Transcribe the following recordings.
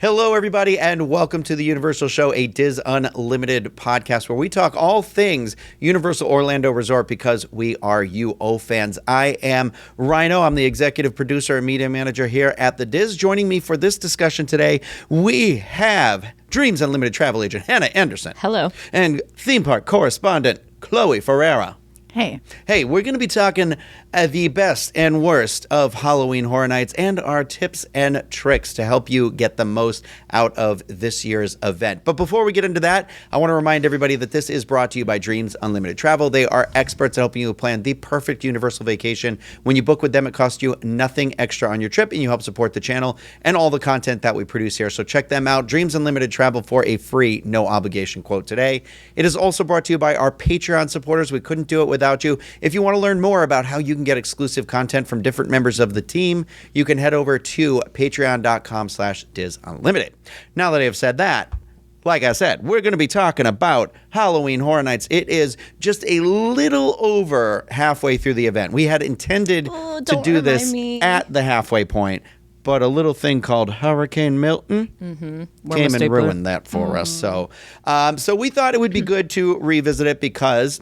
Hello, everybody, and welcome to the Universal Show, a Diz Unlimited podcast where we talk all things Universal Orlando Resort because we are UO fans. I am Ryno. I'm the executive producer and media manager here at the Diz. Joining me for this discussion today, we have Dreams Unlimited travel agent Hannah Anderson. Hello. And theme park correspondent Chloe Ferreira. Hey. Hey, we're going to be talking the best and worst of Halloween Horror Nights and our tips and tricks to help you get the most out of this year's event. But before we get into that, I want to remind everybody that this is brought to you by Dreams Unlimited Travel. They are experts at helping you plan the perfect Universal vacation. When you book with them, it costs you nothing extra on your trip, and you help support the channel and all the content that we produce here. So check them out, Dreams Unlimited Travel, for a free, no obligation quote today. It is also brought to you by our Patreon supporters. We couldn't do it without you. If you want to learn more about how you can get exclusive content from different members of the team, you can head over to patreon.com/DizUnlimited. Now that I have said that, like I said, we're going to be talking about Halloween Horror Nights. It is just a little over halfway through the event. We had intended to do this at the halfway point, but a little thing called Hurricane Milton came and ruined that for us. So we thought it would be good to revisit it because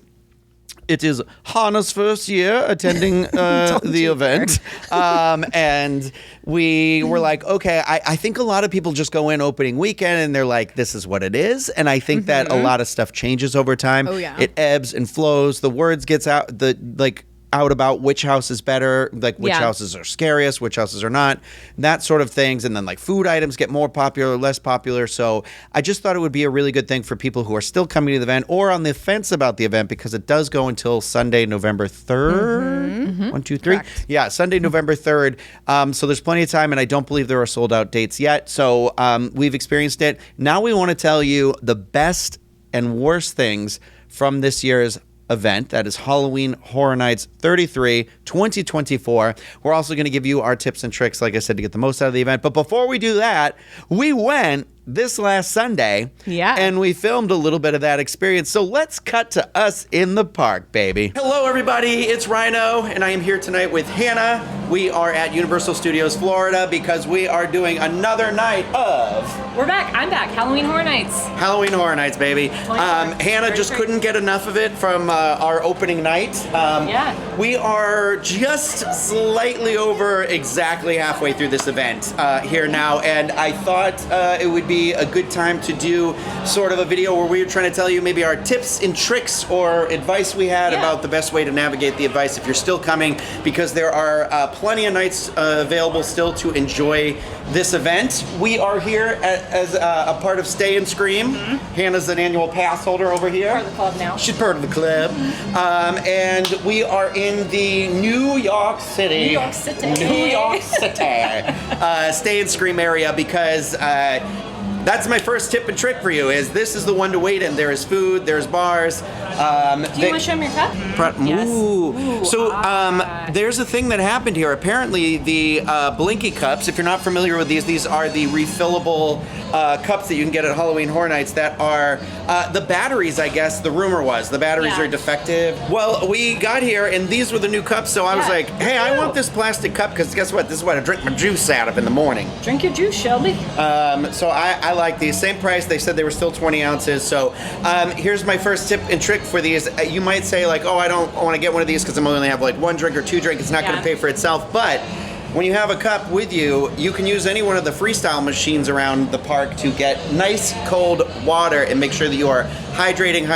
it is Hannah's first year attending the event. And we were like, okay, I think a lot of people just go in opening weekend and they're like, this is what it is. And I think that a lot of stuff changes over time. Oh, yeah. It ebbs and flows. The words gets out, out about which house is better, like which houses are scariest, which houses are not, that sort of things. And then like food items get more popular, less popular. So I just thought it would be a really good thing for people who are still coming to the event or on the fence about the event, because it does go until Sunday, November 3rd. 1, 2, 3. Correct. Yeah, Sunday, November 3rd. So there's plenty of time, and I don't believe there are sold out dates yet. So we've experienced it. Now we want to tell you the best and worst things from this year's event. That is Halloween Horror Nights 33 2024. We're also going to give you our tips and tricks, like I said, to get the most out of the event. But before we do that, we went this last Sunday and we filmed a little bit of that experience. So let's cut to us in the park, baby. Hello, everybody. It's Ryno, and I am here tonight with Hannah. We are at Universal Studios Florida because we are doing another night of... We're back. I'm back. Halloween Horror Nights. Halloween Horror Nights, baby. Hannah just couldn't get enough of it from our opening night. We are just slightly over exactly halfway through this event here now, and I thought it would be a good time to do sort of a video where we were trying to tell you maybe our tips and tricks or advice we had about the best way to navigate the advice if you're still coming, because there are plenty of nights available still to enjoy this event. We are here as a part of Stay and Scream. Hannah's an annual pass holder over here. Part of the club now. She's part of the club. And we are in the New York City Stay and Scream area because that's my first tip and trick for you, is this is the one to wait in. There is food, there's bars. Do you want to show them your cup? Yes. Ooh. So there's a thing that happened here. Apparently the Blinky cups, if you're not familiar with these are the refillable cups that you can get at Halloween Horror Nights that are the batteries, I guess the rumor was. The batteries are defective. Well, we got here and these were the new cups, so I was like, hey, I want this plastic cup because guess what? This is what I drink my juice out of in the morning. Drink your juice, Shelby. So I like these. Same price. They said they were still 20 ounces. So here's my first tip and trick for these. You might say like, oh, I don't want to get one of these because I'm only going to have like one drink or two drink. It's not going to pay for itself. But when you have a cup with you, you can use any one of the freestyle machines around the park to get nice cold water and make sure that you are hydrating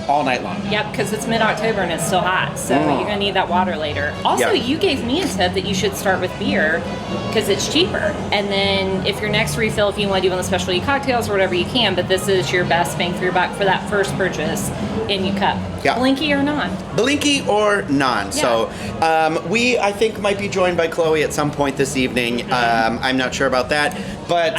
all night long. Yep, because it's mid-October and it's still hot, so you're going to need that water later. Also, you gave me a tip that you should start with beer because it's cheaper. And then if your next refill, if you want to do one of the specialty cocktails or whatever, you can, but this is your best bang for your buck for that first purchase in your cup. Blinky or non? Blinky or non. So we, I think, might be joined by Chloe at some point this evening. I'm not sure about that. But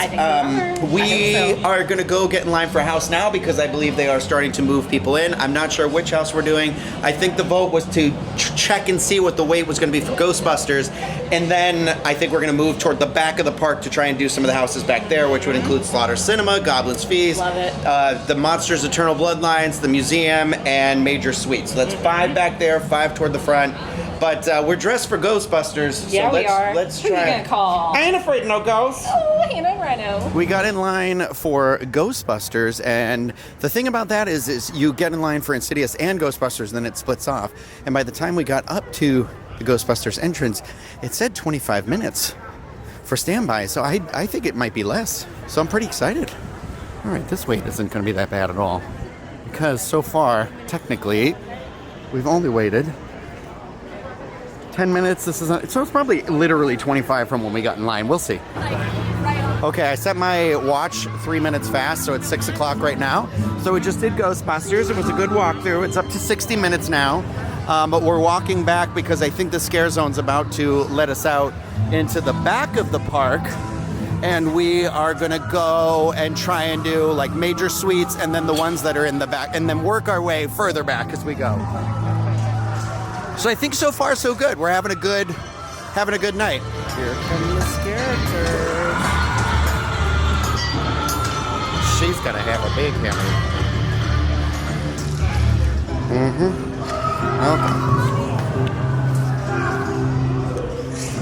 we are going to go get in line for a house now because I believe they are starting to move people in. I'm not sure which house we're doing. I think the vote was to check and see what the wait was going to be for Ghostbusters. And then I think we're going to move toward the back of the park to try and do some of the houses back there, which would include Slaughter Cinema, Goblin's Feast, the Monsters Eternal Bloodlines, the museum, and Major Suite. So that's 5 back there, 5 toward the front. But we're dressed for Ghostbusters. Yeah, so we are. Let's Who try. are you gonna call? I ain't afraid of no ghosts. Oh, Hannah and Ryno. We got in line for Ghostbusters, and the thing about that is you get in line for Insidious and Ghostbusters, then it splits off. And by the time we got up to the Ghostbusters entrance, it said 25 minutes for standby, so I think it might be less. So I'm pretty excited. All right, this wait isn't going to be that bad at all, because so far, technically, we've only waited 10 minutes. So it's probably literally 25 from when we got in line. We'll see. Okay, I set my watch 3 minutes fast, so it's 6 o'clock right now. So we just did Ghostbusters. It was a good walkthrough. It's up to 60 minutes now, but we're walking back because I think the scare zone's about to let us out into the back of the park, and we are gonna go and try and do like major suites and then the ones that are in the back, and then work our way further back as we go. So I think so far so good. We're having a good night. Here come the characters. She's gonna have a big hammer. Okay.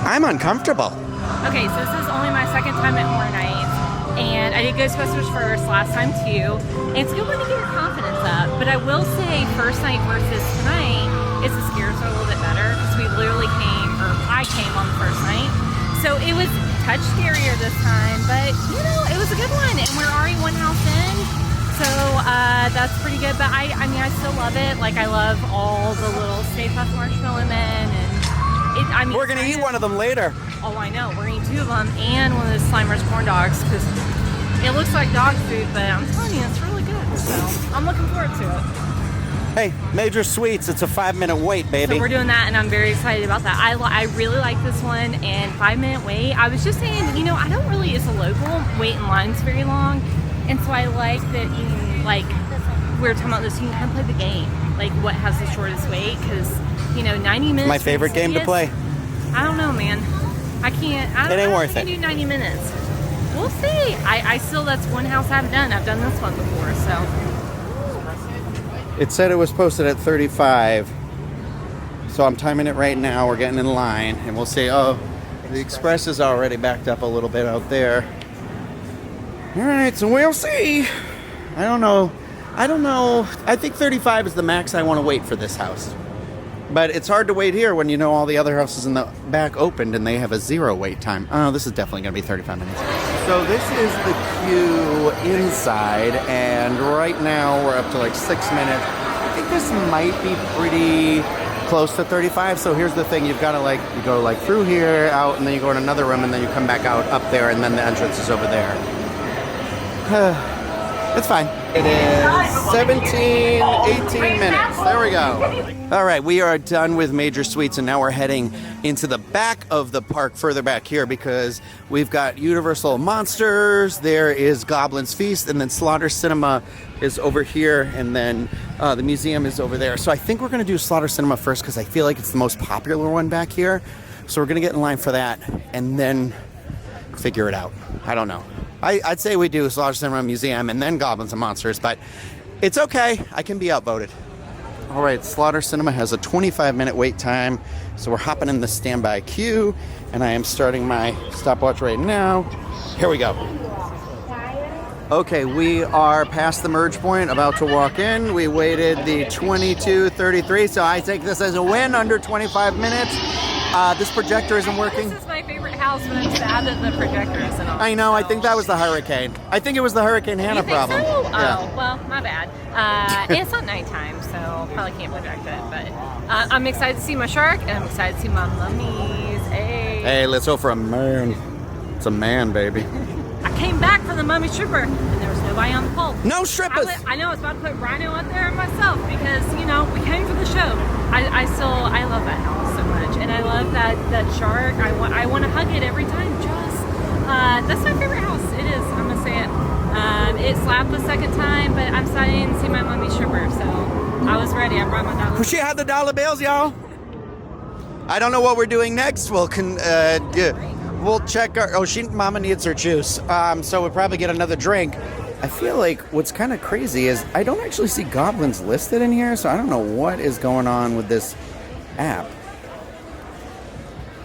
I'm uncomfortable. Okay, so this is only my second time at Horror Nights, and I did Ghostbusters first last time too. And it's a good one to get your confidence up, but I will say first night versus tonight, the scares are a little bit better because we literally I came on the first night. So it was a touch scarier this time, but you know, it was a good one, and we're already one house in. So that's pretty good, but I mean, I still love it. Like, I love all the little Stay Puft Marshmallow Men, and we're gonna eat one of them later. Oh, I know. We're eating 2 of them and one of those Slimers corn dogs because it looks like dog food, but I'm telling you, it's really good. So I'm looking forward to it. Hey, major suites. It's a 5-minute wait, baby. So we're doing that, and I'm very excited about that. I really like this one, and 5-minute wait. I was just saying, you know, I don't really, as a local, wait in lines very long, and so I like that you can, like, we were talking about this, you can kind of play the game, like what has the shortest wait, because, you know, 90 minutes. My favorite game to play. I don't know, man. I can't. It ain't worth it. I can do 90 minutes. We'll see. I still, that's one house I haven't done. I've done this one before, so. It said it was posted at 35, so I'm timing it right now. We're getting in line, and we'll see. Oh, the express is already backed up a little bit out there. All right, so we'll see. I don't know. I think 35 is the max I want to wait for this house. But it's hard to wait here when you know all the other houses in the back opened and they have a 0 wait time. Oh, this is definitely going to be 35 minutes. So this is the queue inside, and right now we're up to like 6 minutes. I think this might be pretty close to 35. So here's the thing. You've got to you go like through here, out, and then you go in another room, and then you come back out up there, and then the entrance is over there. It's fine. It is 17, 18 minutes. There we go. All right, we are done with major suites, and now we're heading into the back of the park, further back here, because we've got Universal Monsters, there is Goblin's Feast, and then Slaughter Cinema is over here, and then the museum is over there. So I think we're going to do Slaughter Cinema first because I feel like it's the most popular one back here. So we're going to get in line for that and then figure it out. I don't know. I'd say we do Slaughter Cinema Museum and then Goblins and Monsters, but it's okay. I can be outvoted. All right, Slaughter Cinema has a 25-minute wait time, so we're hopping in the standby queue, and I am starting my stopwatch right now. Here we go. Okay, we are past the merge point, about to walk in. We waited the 22:33, so I take this as a win, under 25 minutes. This projector isn't working. This is my favorite house, but I'm sad that the projector isn't on. I know, I think that was the hurricane. I think it was the Hurricane Hannah problem. So? Yeah. Oh, well, my bad. And it's not nighttime, so probably can't project it, but I'm excited to see my shark, and I'm excited to see my mummies. Hey, let's go for a man. It's a man, baby. I came back from the mummy stripper, and there was nobody on the pole. No strippers! I know, I was about to put Ryno out there myself, because, you know, we came for the show. I love that house so much, and I love that shark. I want to hug it every time, that's my favorite house. It is, I'm going to say it. It slapped the second time, but I'm starting to see my mummy stripper, so I was ready. I brought my dollar. She had the dollar bills, y'all. I don't know what we're doing next. We'll check our... Mama needs her juice. So we'll probably get another drink. I feel like what's kind of crazy is I don't actually see goblins listed in here, so I don't know what is going on with this app.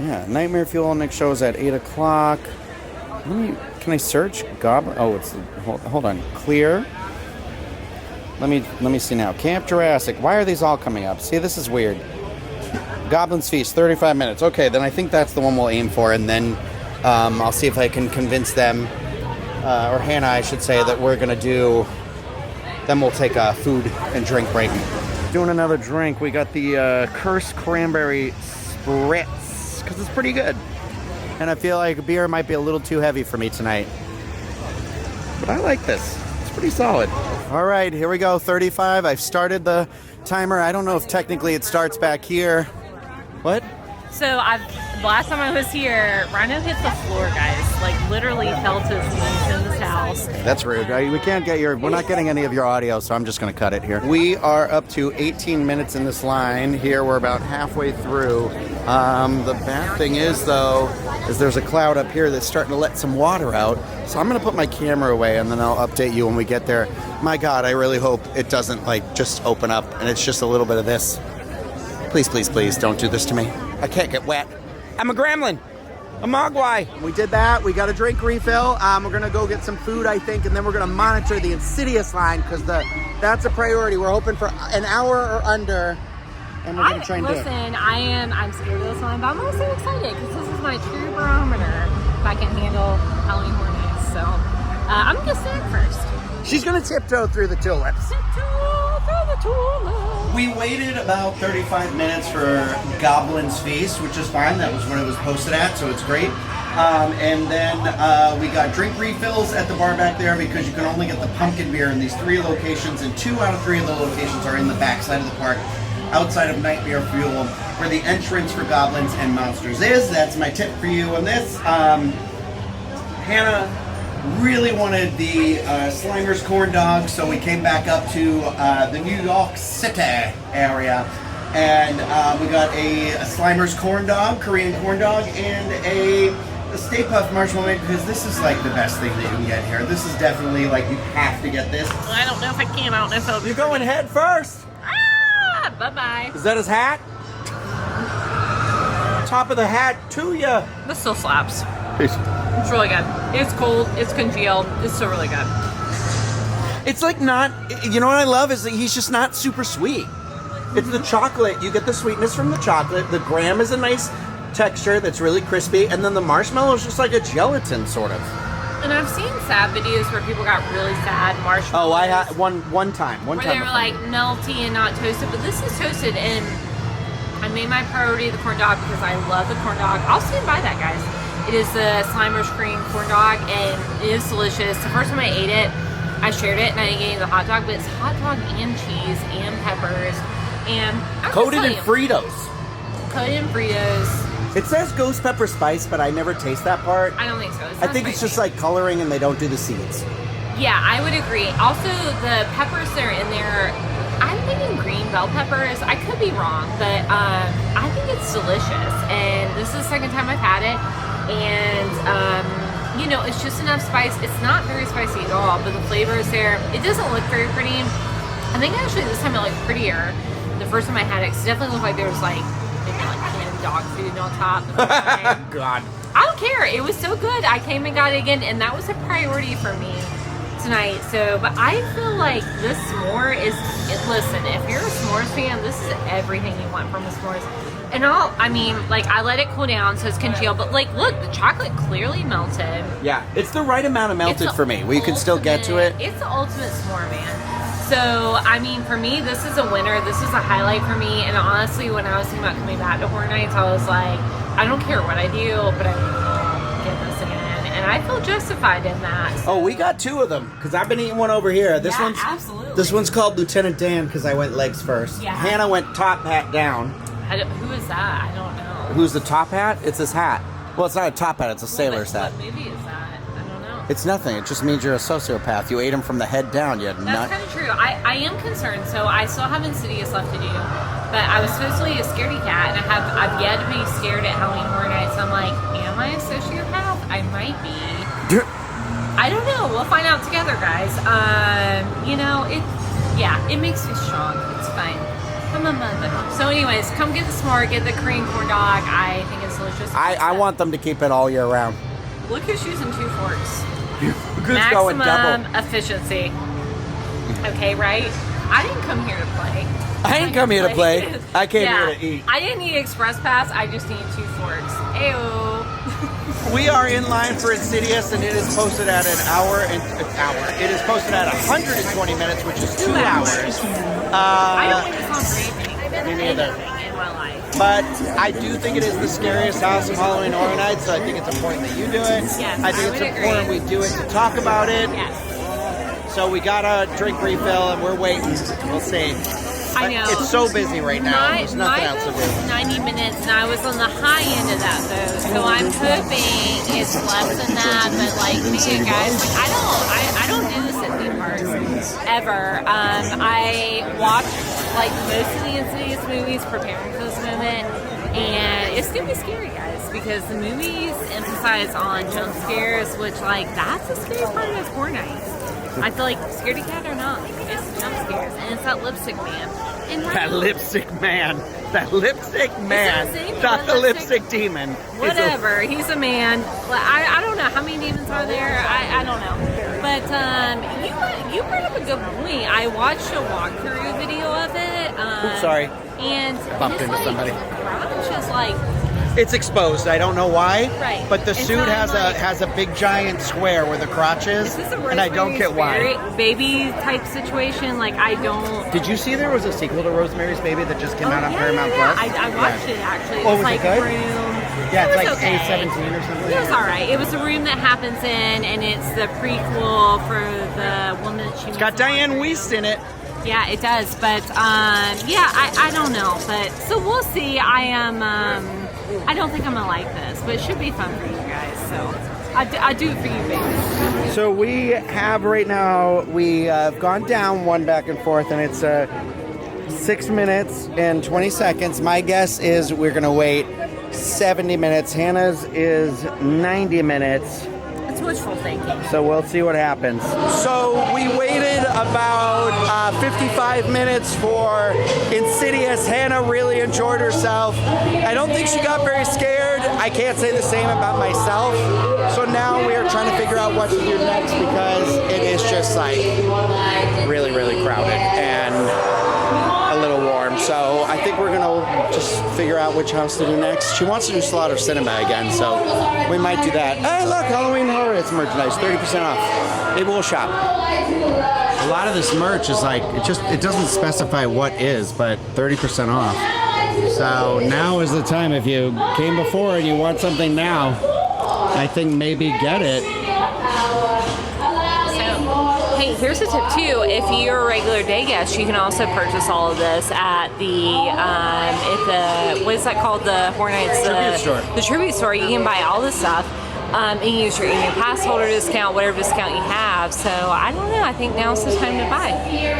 Yeah, Nightmare Fuel next show is at 8 o'clock. Can I search? Oh, it's hold on. Clear. Let me see now. Camp Jurassic. Why are these all coming up? See, this is weird. Goblin's Feast, 35 minutes. Okay, then I think that's the one we'll aim for, and then I'll see if I can convince them, or Hannah, I should say, that we're gonna do. Then we'll take a food and drink break. Doing another drink. We got the Cursed Cranberry Spritz, because it's pretty good. And I feel like beer might be a little too heavy for me tonight. But I like this. It's pretty solid. All right, here we go. 35. I've started the timer. I don't know if technically it starts back here. What? So last time I was here, Ryno hit the floor, guys. Like literally fell to his knees in this house. That's rude. We can't get we're not getting any of your audio, so I'm just going to cut it here. We are up to 18 minutes in this line. Here we're about halfway through. The bad thing is, though, is there's a cloud up here that's starting to let some water out. So I'm going to put my camera away, and then I'll update you when we get there. My God, I really hope it doesn't, like, just open up, and it's just a little bit of this. Please, please, please, don't do this to me. I can't get wet. I'm a gremlin. A mogwai. We did that. We got a drink refill. We're going to go get some food, I think, and then we're going to monitor the Insidious line, because that's a priority. We're hoping for an hour or under, and we're going to try and do it. Listen, I'm scared of this one, but I'm also excited, because this is my true barometer if I can handle Halloween Horror Nights. So I'm going to stand first. She's going to tiptoe through the tulips. Tiptoe through the tulips. We waited about 35 minutes for Goblin's Feast, which is fine. That was what it was posted at, so it's great. And then we got drink refills at the bar back there, because you can only get the pumpkin beer in these 3 locations, and 2 out of 3 of the locations are in the back side of the park, outside of Nightmare Fuel, where the entrance for goblins and monsters is. That's my tip for you on this. Hannah really wanted the Slimer's corn dog, so we came back up to the New York City area, and we got a Slimer's corn dog, Korean corn dog, and a Stay Puft marshmallow, because this is like the best thing that you can get here. This is definitely like, you have to get this. I don't know if I can. I don't know if I'll be. You're going head first. Ah, bye-bye. Is that his hat? Top of the hat to you. This still slaps. It's really good. It's cold. It's congealed. It's still really good. It's like not, you know what I love is that he's just not super sweet. It's the chocolate. You get the sweetness from the chocolate. The graham is a nice texture that's really crispy. And then the marshmallow is just like a gelatin, sort of. And I've seen sad videos where people got really sad marshmallows. Oh, I had one time. Where they were like melty and not toasted. But this is toasted, and I made my priority the corn dog because I love the corn dog. I'll stand by that, guys. It is the Slimer's cream corn dog, and it is delicious. The first time I ate it, I shared it, and I didn't get any of the hot dog, but it's hot dog and cheese and peppers, and coated in Fritos. Coated in Fritos. It says ghost pepper spice, but I never taste that part. I don't think so. I think it's just like coloring, and they don't do the seeds. Yeah, I would agree. Also, the peppers that are in there, I'm thinking green bell peppers. I could be wrong, but I think it's delicious, and this is the second time I've had it. And, you know, it's just enough spice. It's not very spicy at all, but the flavor is there. It doesn't look very pretty. I think actually this time it looked prettier the first time I had it, because it definitely looked like there was like, maybe like canned dog food on top. God. I don't care. It was so good. I came and got it again, and that was a priority for me tonight. So, but I feel like this s'more is, listen, if you're a s'mores fan, this is everything you want from a s'mores. And I mean, like, I let it cool down so it's congealed, but like, look, the chocolate clearly melted. Yeah, it's the right amount of melted for me. We can still get to it. It's the ultimate s'more, man. So, I mean, for me, this is a winner. This is a highlight for me. And honestly, when I was thinking about coming back to Horror Nights, I was like, I don't care what I do, but I will get this again. And I feel justified in that. So. Oh, we got 2 of them, because I've been eating one over here. This one's absolutely. This one's called Lieutenant Dan, because I went legs first. Yeah. Hannah went top hat down. Who is that? I don't know. Who's the top hat? It's his hat. Well, it's not a top hat. It's a sailor's hat. What movie is that? I don't know. It's nothing. It just means you're a sociopath. You ate him from the head down. That's kind of true. I am concerned. So I still have Insidious left to do. But I was supposedly a scaredy cat, and I've yet to be scared at Halloween Horror Nights. So I'm like, am I a sociopath? I might be. I don't know. We'll find out together, guys. You know, it makes me strong. It's fine. Come I'm a mother. So anyways, come get the s'more, get the Korean corn dog. I think it's delicious. I want them to keep it all year round. Look who's using 2 forks. Who's going double? Maximum efficiency. Okay, right? I didn't come here to play. I ain't come here to play. I came here to eat. I didn't need Express Pass. I just need 2 forks. Ayo. We are in line for Insidious, and it is posted at an hour. It is posted at 120 minutes, which is 2 hours. I don't think it's on for anything. Me neither. In my life. But I do think it is the scariest house of Halloween Horror Nights, so I think it's important that you do it. Yes, I think I it's would important agree. we do it to talk about it. Yes. So we got a drink refill, and we're waiting. We'll see. I know. It's so busy right now. There's nothing else to My vote do. was 90 minutes, and I was on the high end of that vote. So I'm hoping it's less than that. But like, man, guys, like I don't do this at theme parks ever. I watched like most of the Insidious movies preparing for this moment, and it's gonna be scary, guys, because the movies emphasize on jump scares, which like that's a scary part of those horror nights. I feel like scaredy cat or not, it's jump scares, and it's that lipstick man. And That lipstick man. That lipstick man. same? Not the Lipstick- lipstick demon. Whatever, he's a man. Like, I don't know how many demons are there. I don't know. But you brought up a good point. I watched a walkthrough video of it. Oops, sorry. And Bumped his, into somebody. crotch is like, It's exposed. I don't know why. Right. But the It's suit not has like- a big giant square where the crotch is, is this a and I don't get why. Rosemary's Baby type situation? Like, I don't. Did you see there was a sequel to Rosemary's Baby that just came out on yeah, Paramount yeah. Plus? I watched it actually. It Oh, was was it like good? room. Yeah, It it's was like okay. A17 or something. It was all right. It was a room that happens in, and it's the prequel for the woman that she. It's got Diane Wiest in it. Yeah, it does. But yeah, I don't know. But so we'll see. I am. I don't think I'm gonna like this, but it should be fun for you guys. So I do it for you, baby. So we have right now, we have gone down one back and forth, and it's 6 minutes and 20 seconds. My guess is we're going to wait 70 minutes. Hannah's is 90 minutes. It's wishful thinking. So we'll see what happens. So we waited about 55 minutes for Insidious. Hannah really enjoyed herself. I don't think she got very scared. I can't say the same about myself. So now we are trying to figure out what to do next because it is just like really, really crowded and a little warm. So I think we're gonna just figure out which house to do next. She wants to do Slaughter Cinema again, so we might do that. Hey, look, Halloween Horror, it's merchandise, 30% off. Maybe we'll shop. A lot of this merch is like it doesn't specify what is, but 30% off. So now is the time. If you came before and you want something now, I think maybe get it. Hey, here's a tip too. If you're a regular day guest, you can also purchase all of this at the what is that called? The Horror Nights Tribute store. The tribute store. You can buy all this stuff. And use your pass holder discount, whatever discount you have. So I don't know. I think now's the time to buy.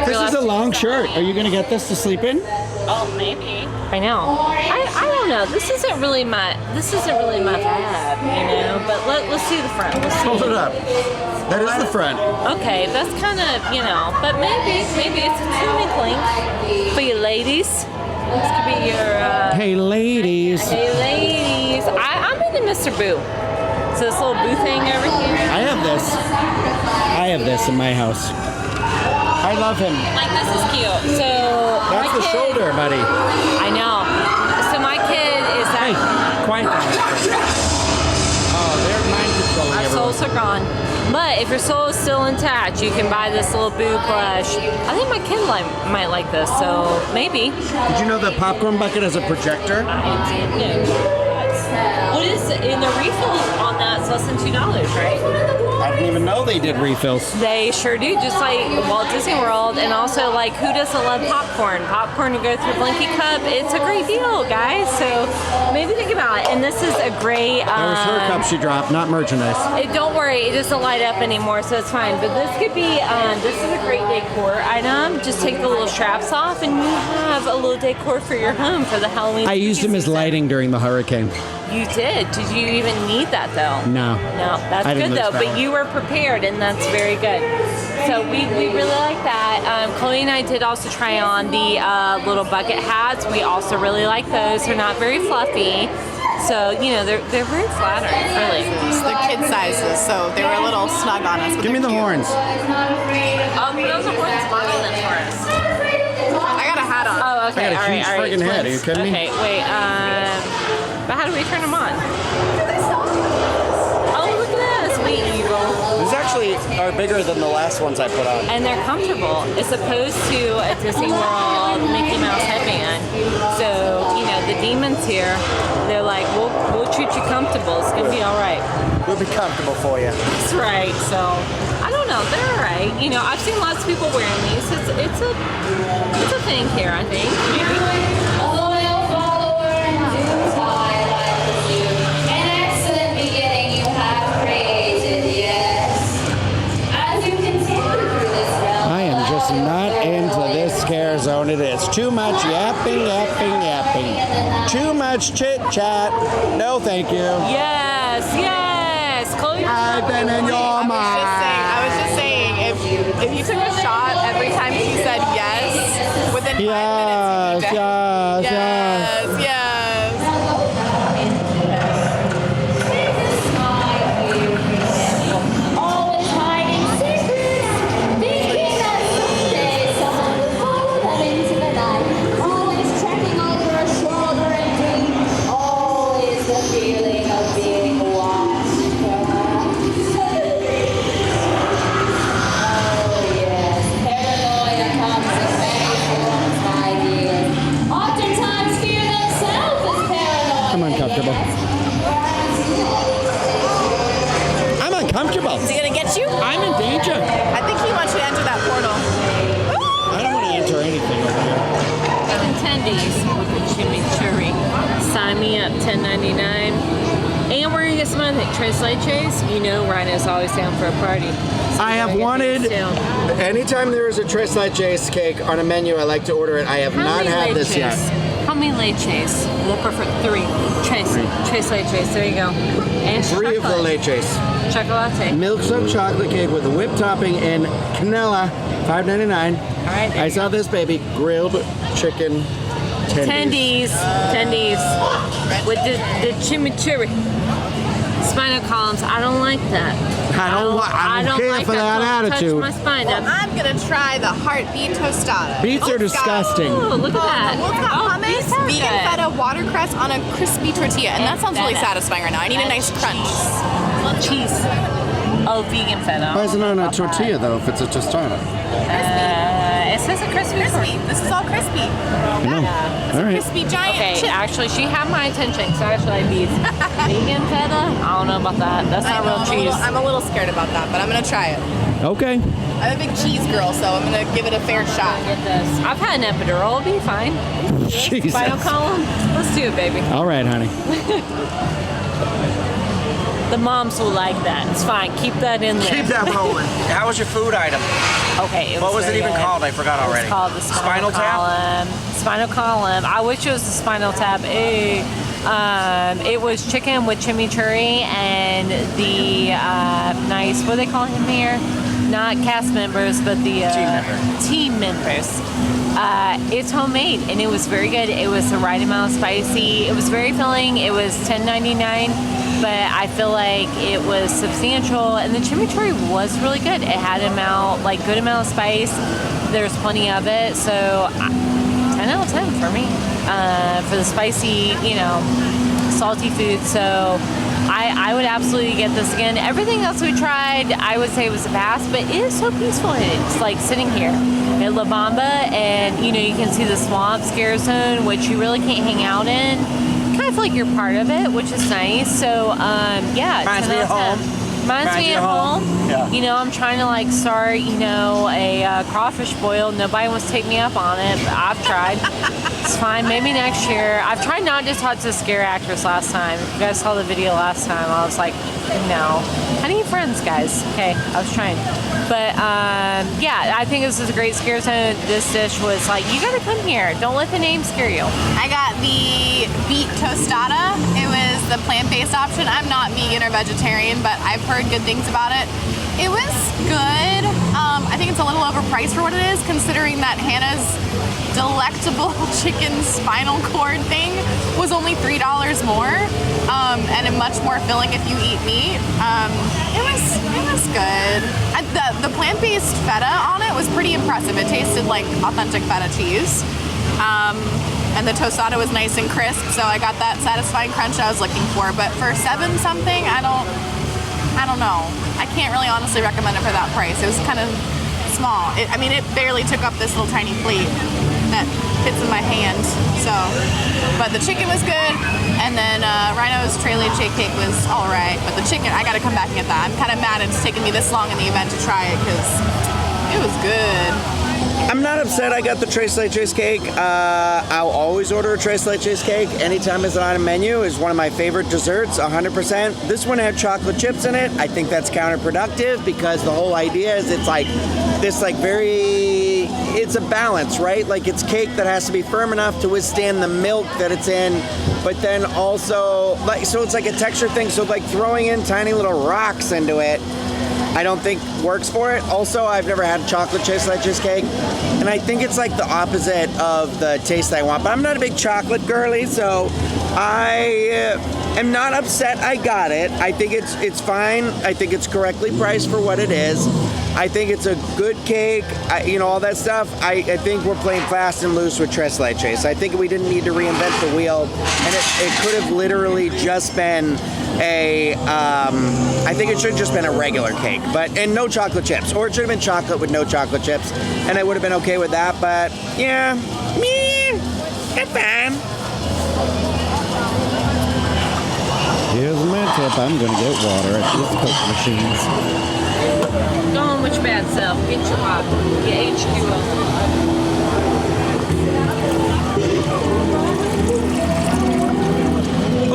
This is a long shirt. Are you gonna get this to sleep in? Oh, maybe. I know. I don't know. This isn't really my vibe, you know. But let's see the front. Let's see. Hold it up. That is the front. Okay, that's kind of, you know, but maybe it's a tuning link for you ladies. This could be your. Hey, ladies. Hey, ladies. I'm into Mr. Boo. So this little boo thing over here. I have this in my house. I love him. Like, this is cute. So That's my the kid- shoulder, buddy. I know. So my kid is Hey, that. quiet down. Oh, they're mind controlling Our everyone. souls are gone. But if your soul is still intact, you can buy this little boo plush. I think my kid might like this, so maybe. Did you know the popcorn bucket has a projector? I did know. What is it? And the refills on that's less than $2, right? I didn't even know they did refills. They sure do, just like Walt Disney World. And also, like, who doesn't love popcorn? Popcorn to go through Blinky Cup. It's a great deal, guys. So maybe think about it. And this is a great. That was her cup she dropped, not merchandise. Don't worry, it doesn't light up anymore, so it's fine. But this could be, this is a great decor item. Just take the little straps off, and you have a little decor for your home for the Halloween. I used them as season. lighting during the hurricane. You did. Did you even need that though? No. No, that's I didn't good though. expect But it. you were prepared, and that's very good. So we really like that. Chloe and I did also try on the little bucket hats. We also really like those. They're not very fluffy. So, you know, they're very flattering, really. They're kid sizes, so they were a little snug on us. Give me the horns. Those are horns model them for us. I got a hat on. Oh, okay. I got a huge friggin' head. Are you kidding me? Okay, wait. But how do we turn them on? Oh, look at that. Sweet eagle. These actually are bigger than the last ones I put on. And they're comfortable, as opposed to a Disney World Mickey Mouse headband. So, you know, the demons here, they're like, we'll treat you comfortable. It's going to be all right. We'll be comfortable for you. That's right. So, I don't know. They're all right. You know, I've seen lots of people wearing these. It's a thing here, I think. Maybe. Not into this scare zone. It is too much yapping. Too much chit chat. No, thank you. Yes. Chloe. I've been in your mind. I was just saying, if you took a shot every time she said yes, within 5 minutes, you'd be dead. Yes. I'm uncomfortable. Is he gonna get you? I'm in danger. I think he wants you to enter that portal. I don't want to enter anything over here. Attendees with the chimichurri. Sign me up, $10.99. And we're gonna get some other things. Tres leches. You know, Ryno's always down for a party. So I have wanted. Anytime there is a Tres Leches cake on a menu, I like to order it. I have not had this yet. How many leches? Look for 3. Tres leches. There you go. And 3 of the leches. Chocolate. Milk soaked chocolate cake with a whipped topping and canela, $5.99. All right. I saw this baby grilled chicken tendies. Tendies. With the chimichurri. Spinal columns. I don't like that. I don't care like for that attitude. Touch my spine. I'm gonna try the heartbeat tostada. Beets are disgusting. Oh, look at that. Well, it's got beets hummus, are vegan good. feta, watercress on a crispy tortilla, and that sounds really satisfying right now. I need a nice crunch. Cheese. Oh, vegan feta. Why is it on a tortilla though if it's a tostada? It says a crispy. This is all crispy. No. All right. Crispy giant Okay, chip. actually, she had my attention because I actually like beets. Vegan feta? I don't know about that. That's not real cheese. I'm a little scared about that, but I'm gonna try it. Okay. I'm a big cheese girl, so I'm gonna give it a fair shot. Get this. I've had an epidural. It'll be fine. Jesus. Spinal column. Let's do it, baby. All right, honey. The moms will like that. It's fine. Keep that in there. Keep that rolling. How was your food item? Okay. What was it very even good. called? I forgot already. It's called the spinal tap? column. Spinal column. I wish it was the spinal tap. It was chicken with chimichurri and the nice, what do they call him here? Not cast members, but the team members. It's homemade and it was very good. It was the right amount of spicy. It was very filling. It was $10.99, but I feel like it was substantial. And the chimichurri was really good. It had good amount of spice. There's plenty of it. So 10 out of 10 for me. For the spicy, salty food. So I would absolutely get this again. Everything else we tried, I would say was a pass, but it is so peaceful. It's like sitting here at La Bamba, and you can see the swamp scare zone, which you really can't hang out in. Kind of feel like you're part of it, which is nice. So yeah, Reminds me of home. Reminds me of home. Yeah. I'm trying to start, a crawfish boil. Nobody wants to take me up on it, but I've tried. It's fine. Maybe next year. I've tried not to talk to the scare actress last time. If you guys saw the video last time, I was like, no. How do you friends, guys? Okay, I was trying. But yeah, I think this is a great scare zone. This dish was like, you gotta come here. Don't let the name scare you. I got the beet tostada. It was the plant-based option. I'm not vegan or vegetarian, but I've heard good things about it. It was good. I price for what it is, considering that Hannah's delectable chicken spinal cord thing was only $3 more, and a much more filling if you eat meat. It was good. The plant-based feta on it was pretty impressive. It tasted like authentic feta cheese. And the tostada was nice and crisp, so I got that satisfying crunch I was looking for. But for $7 something, I don't know. I can't really honestly recommend it for that price. It was kind of small. It barely took up this little tiny plate that fits in my hand. So, but the chicken was good, and then Ryno's Trail Cake was all right. But the chicken, I got to come back and get that. I'm kind of mad it's taken me this long in the event to try it because it was good. I'm not upset I got the Tres Leches cake. I'll always order a Tres Leches cake anytime it's on a menu. It's one of my favorite desserts, 100%. This one had chocolate chips in it. I think that's counterproductive because the whole idea is it's like this it's a balance, right? Like it's cake that has to be firm enough to withstand the milk that it's in, but then also, so it's like a texture thing. So like throwing in tiny little rocks into it, I don't think works for it. Also, I've never had chocolate Tres Leches cake, and I think it's like the opposite of the taste I want. But I'm not a big chocolate girly, so I am not upset I got it. I think it's fine. I think it's correctly priced for what it is. I think it's a good cake, all that stuff. I think we're playing fast and loose with Tres Leches. I think we didn't need to reinvent the wheel, and it could have literally just been I think it should have just been a regular cake, and no chocolate chips. Or it should have been chocolate with no chocolate chips, and I would have been okay with that, but yeah, it's fine. Here's my tip. I'm going to get water at these Coke machines. Go on with your bad self. Get your water. Get H2O.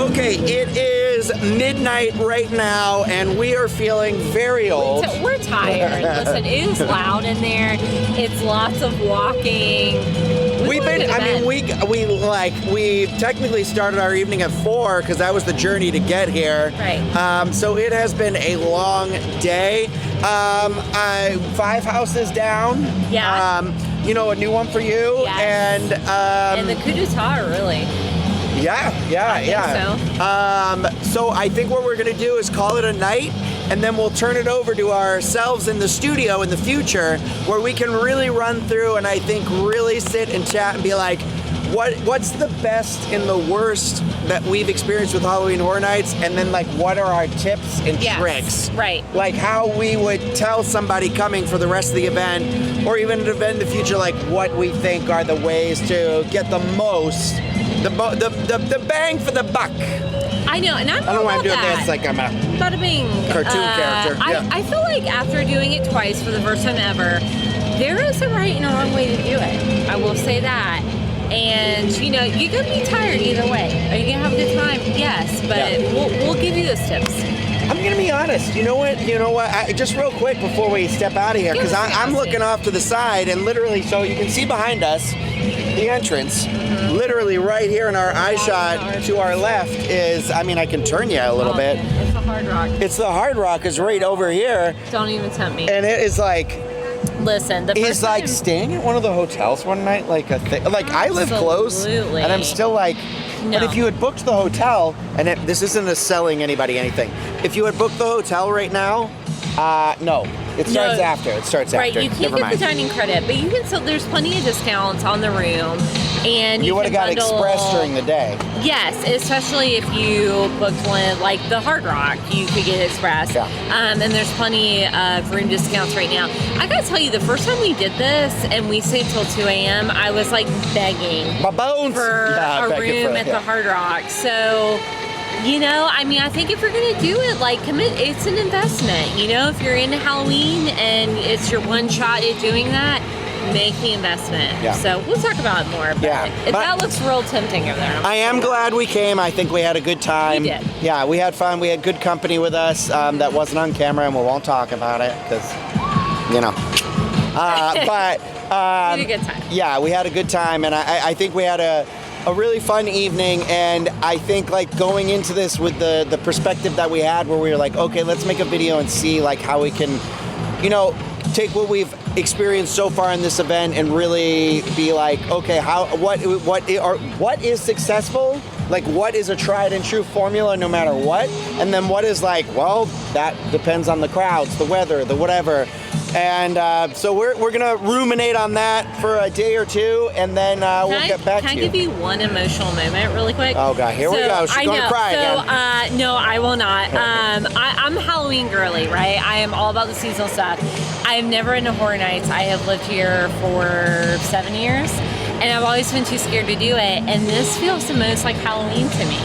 Okay, it is midnight right now, and we are feeling very old. We're tired. Listen, it is loud in there. It's lots of walking. We technically started our evening at 4 because that was the journey to get here. Right. So it has been a long day. 5 houses down. Yeah. A new one for you. Yes. And the Kudutara, really. Yeah. So I think what we're going to do is call it a night, and then we'll turn it over to ourselves in the studio in the future, where we can really run through and I think really sit and chat and be like, what's the best and the worst that we've experienced with Halloween Horror Nights, and then like what are our tips and tricks? Right. Like how we would tell somebody coming for the rest of the event, or even an event in the future, like what we think are the ways to get the most, the bang for the buck. I know, and I don't know why I'm doing that. this like I'm a Bada bing. cartoon character. I feel like after doing it twice for the first time ever, there is a right and a wrong way to do it. I will say that. And you're gonna be tired either way. Are you gonna have a good time? Yes, but we'll give you those tips. I'm gonna be honest. You know what? Just real quick before we step out of here, because I'm looking off to the side, and literally, so you can see behind us, the entrance. Literally right here in our eye shot to our left is. I can turn you a little bit. It's the Hard Rock. It's the Hard Rock is right over here. Don't even tempt me. And it is like. Listen, he's like staying at one of the hotels one night, like a thing. Like I live close, and I'm still like. No. But if you had booked the hotel, and this isn't a selling anybody anything. If you had booked the hotel right now, no. It starts after. It starts right, after. Right, you can't get the dining credit, but you can still, there's plenty of discounts on the room. And you would have got Express during the day. Yes, especially if you booked one like the Hard Rock, you could get Express. Yeah. And there's plenty of room discounts right now. I gotta tell you, the first time we did this and we stayed till 2 a.m., I was like begging my bones for a room at the Hard Rock. So, I think if you're gonna do it, like commit, it's an investment. If you're into Halloween and it's your one shot at doing that, make the investment. Yeah. So we'll talk about it more. But that looks real tempting over there. I am glad we came. I think we had a good time. We did. Yeah, we had fun. We had good company with us that wasn't on camera, and we won't talk about it because, but we had a good time. Yeah, we had a good time, and I think we had a really fun evening, and I think like going into this with the perspective that we had, where we were like, okay, let's make a video and see like how we can, take what we've experienced so far in this event and really be like, okay, what is successful? Like, what is a tried and true formula no matter what? And then what is like, well, that depends on the crowds, the weather, the whatever. And so we're going to ruminate on that for a day or two, and then we'll get back to you. Can I give you one emotional moment really quick? Oh, God, here we go. She's going to cry again. No, I will not. I'm a Halloween girly, right? I am all about the seasonal stuff. I've never been to Horror Nights. I have lived here for 7 years, and I've always been too scared to do it, and this feels the most like Halloween to me.